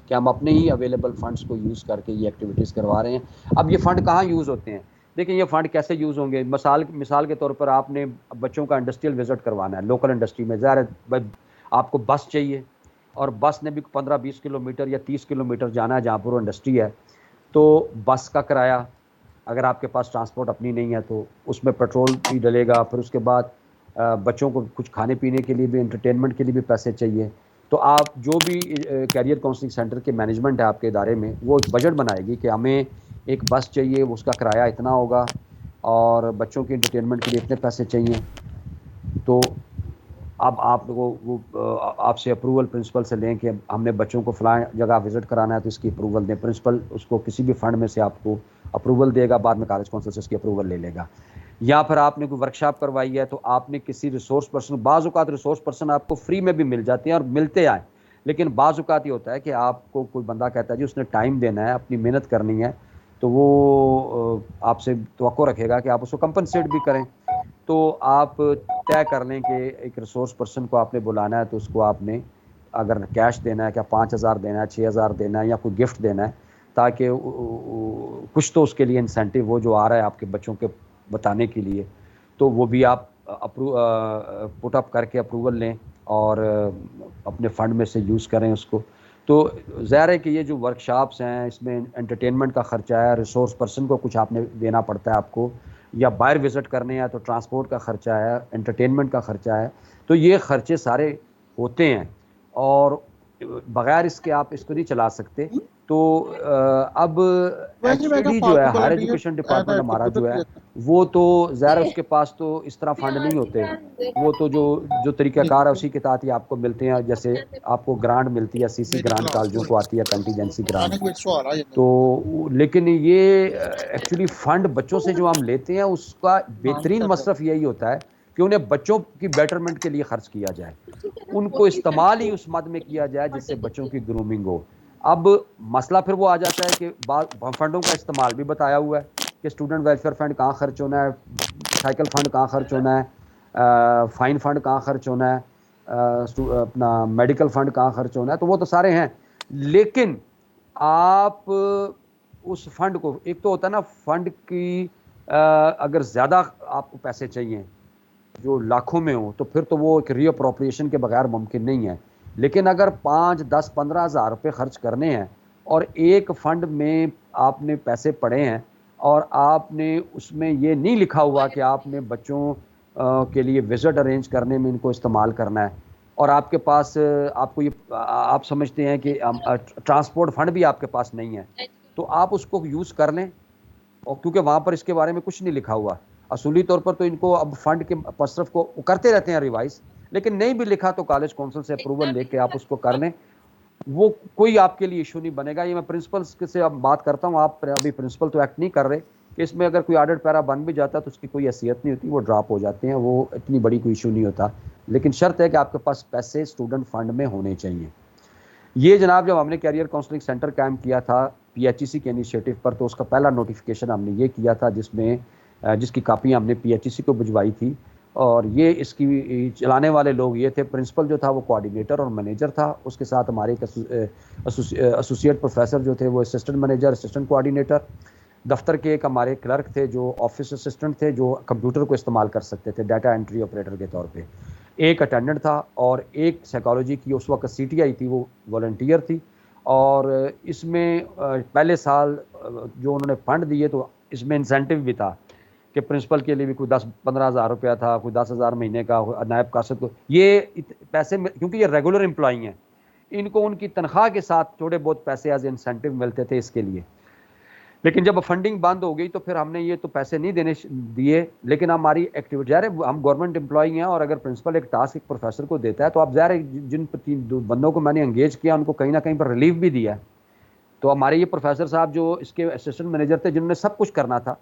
کہ ہم اپنے ہی اویلیبل فنڈس کو یوز کر کے یہ ایکٹیویٹیز کروا رہے ہیں. اب یہ فنڈ کہاں یوز ہوتے ہیں؟ دیکھیں یہ فنڈ کیسے یوز ہوں گے. مثال کے طور پر آپ نے بچوں کا انڈسٹریل وزٹ کروانا ہے لوکل انڈسٹری میں, ظاہر ہے آپ کو بس چاہیے, اور بس نے بھی 15-20 کلومیٹر یا 30 کلومیٹر جانا ہے جہاں پر وہ انڈسٹری ہے, تو بس کا کرایہ اگر آپ کے پاس ٹرانسپورٹ اپنی نہیں ہے تو اس میں پیٹرول بھی ڈلے گا, پھر اس کے بعد بچوں کو کچھ کھانے پینے کے لیے بھی, انٹرٹینمنٹ کے لیے بھی پیسے چاہیے. تو آپ جو بھی کیریئر کاؤنسلنگ سینٹر کے مینجمنٹ ہے آپ کے ادارے میں, وہ ایک بجٹ بنائے گی کہ ہمیں ایک بس چاہیے, اس کا کرایہ اتنا ہوگا, اور بچوں کے انٹرٹینمنٹ کے لیے اتنے پیسے چاہیے. تو اب آپ کو وہ آپ سے اپروول پرنسپل سے لیں کہ ہم نے بچوں کو فلاں جگہ وزٹ کرانا ہے تو اس کی اپروول دیں. پرنسپل اس کو کسی بھی فنڈ میں سے آپ کو اپروول دے گا, بعد میں کالج کونسل سے اس کی اپروول لے لے گا. یا پھر آپ نے کوئی ورکشاپ کروائی ہے تو آپ نے کسی ریسورس پرسن, بعض اوقات ریسورس پرسن آپ کو فری میں بھی مل جاتے ہیں اور ملتے آئیں, لیکن بعض اوقات یہ ہوتا ہے کہ آپ کو کوئی بندہ کہتا ہے جی اس نے ٹائم دینا ہے, اپنی محنت کرنی ہے, تو وہ آپ سے توقع رکھے گا کہ آپ اس کو کمپنسیٹ بھی کریں. تو آپ طے کر لیں کہ ایک ریسورس پرسن کو آپ نے بلانا ہے تو اس کو آپ نے اگر کیش دینا ہے, کیا 5,000 دینا ہے, 6,000 دینا ہے, یا کوئی گفٹ دینا ہے, تاکہ کچھ تو اس کے لیے انسینٹیو وہ جو آ رہا ہے آپ کے بچوں کے بتانے کے لیے, تو وہ بھی آپ پٹ اپ کر کے اپروول لیں اور اپنے فنڈ میں سے یوز کریں اس کو. تو ظاہر ہے کہ یہ جو ورکشاپس ہیں اس میں انٹرٹینمنٹ کا خرچہ ہے, ریسورس پرسن کو کچھ آپ نے دینا پڑتا ہے آپ کو, یا باہر وزٹ کرنے ہیں تو ٹرانسپورٹ کا خرچہ ہے, انٹرٹینمنٹ کا خرچہ ہے. تو یہ خرچے سارے ہوتے ہیں, اور بغیر اس کے آپ اس کو نہیں چلا سکتے. تو اب ایچ ای ڈی جو ہے, ہائر ایجوکیشن ڈپارٹمنٹ ہمارا جو ہے, وہ تو ظاہر اس کے پاس تو اس طرح فنڈ نہیں ہوتے, وہ تو جو طریقہ کار ہے اسی کے تحت ہی آپ کو ملتے ہیں. جیسے آپ کو گرانٹ ملتی ہے, سی سی گرانٹ کالجوں کو آتی ہے, کنٹیجنسی گرانٹ. تو لیکن یہ ایکچولی فنڈ بچوں سے جو ہم لیتے ہیں اس کا بہترین مصرف یہی ہوتا ہے کہ انہیں بچوں کی بیٹرمنٹ کے لیے خرچ کیا جائے, ان کو استعمال ہی اس مد میں کیا جائے جس سے بچوں کی گرومنگ ہو. اب مسئلہ پھر وہ آ جاتا ہے کہ فنڈوں کا استعمال بھی بتایا ہوا ہے کہ اسٹوڈنٹ ویلفیئر فنڈ کہاں خرچ ہونا ہے, سائیکل فنڈ کہاں خرچ ہونا ہے, فائن فنڈ کہاں خرچ ہونا ہے, اپنا میڈیکل فنڈ کہاں خرچ ہونا ہے, تو وہ تو سارے ہیں. لیکن آپ اس فنڈ کو, ایک تو ہوتا ہے نا فنڈ کی اگر زیادہ آپ کو پیسے چاہیے جو لاکھوں میں ہوں, تو پھر تو وہ ایک ری اپروپریشن کے بغیر ممکن نہیں ہے. لیکن اگر 5, 10, 15 ہزار روپے خرچ کرنے ہیں اور ایک فنڈ میں آپ نے پیسے پڑے ہیں, اور آپ نے اس میں یہ نہیں لکھا ہوا کہ آپ نے بچوں کے لیے وزٹ ارینج کرنے میں ان کو استعمال کرنا ہے, اور آپ کے پاس آپ کو یہ آپ سمجھتے ہیں کہ ٹرانسپورٹ فنڈ بھی آپ کے پاس نہیں ہے، تو آپ اس کو یوز کر لیں، اور کیونکہ وہاں پر اس کے بارے میں کچھ نہیں لکھا ہوا اصولی طور پر، تو ان کو اب فنڈ کے مصرف کو کرتے رہتے ہیں ریوائز، لیکن نہیں بھی لکھا تو کالج کونسل سے اپروول لے کے آپ اس کو کر لیں، وہ کوئی آپ کے لیے ایشو نہیں بنے گا۔ یہ میں پرنسپلس سے اب بات کرتا ہوں، آپ ابھی پرنسپل تو ایکٹ نہیں کر رہے کہ اس میں اگر کوئی آڈٹ پیرا بن بھی جاتا تو اس کی کوئی حیثیت نہیں ہوتی، وہ ڈراپ ہو جاتے ہیں، وہ اتنی بڑی کوئی ایشو نہیں ہوتا، لیکن شرط ہے کہ آپ کے پاس پیسے اسٹوڈنٹ فنڈ میں ہونے چاہیے۔ یہ جناب جب ہم نے کیریئر کاؤنسلنگ سینٹر قائم کیا تھا پی ایچ ای سی کے انیشیٹو پر، تو اس کا پہلا نوٹیفیکیشن ہم نے یہ کیا تھا، جس کی کاپی ہم نے پی ایچ ای سی کو بھجوائی تھی، اور یہ اس کی چلانے والے لوگ یہ تھے، پرنسپل جو تھا وہ کوآرڈینیٹر اور مینیجر تھا، اس کے ساتھ ہمارے ایسوسیٹ پروفیسر جو تھے وہ اسسٹنٹ مینیجر، اسسٹنٹ کوآرڈینیٹر، دفتر کے ایک ہمارے کلرک تھے جو آفس اسسٹنٹ تھے، جو کمپیوٹر کو استعمال کر سکتے تھے ڈیٹا انٹری آپریٹر کے طور پہ، ایک اٹینڈنٹ تھا، اور ایک سائیکالوجی کی اس وقت سی ٹی آئی تھی، وہ والنٹیئر تھی۔ اور اس میں پہلے سال جو انہوں نے فنڈ دیے تو اس میں انسینٹیو بھی تھا کہ پرنسپل کے لیے بھی کوئی 10-15 ہزار روپیہ تھا، کوئی 10 ہزار مہینے کا، نائب قاصد کو یہ پیسے، کیونکہ یہ ریگولر امپلائی ہیں، ان کو ان کی تنخواہ کے ساتھ تھوڑے بہت پیسے ایز انسینٹیو ملتے تھے اس کے لیے۔ لیکن جب فنڈنگ بند ہو گئی تو پھر ہم نے یہ تو پیسے نہیں دیے، لیکن ہماری ایکٹیویٹی، ظاہر ہے ہم گورنمنٹ امپلائی ہیں، اور اگر پرنسپل ایک ٹاسک ایک پروفیسر کو دیتا ہے تو آپ ظاہر ہے جن بندوں کو میں نے انگیج کیا ان کو کہیں نہ کہیں پر ریلیف بھی دیا ہے۔ تو ہمارے یہ پروفیسر صاحب جو اس کے اسسٹنٹ مینیجر تھے، جنہوں نے سب کچھ کرنا تھا،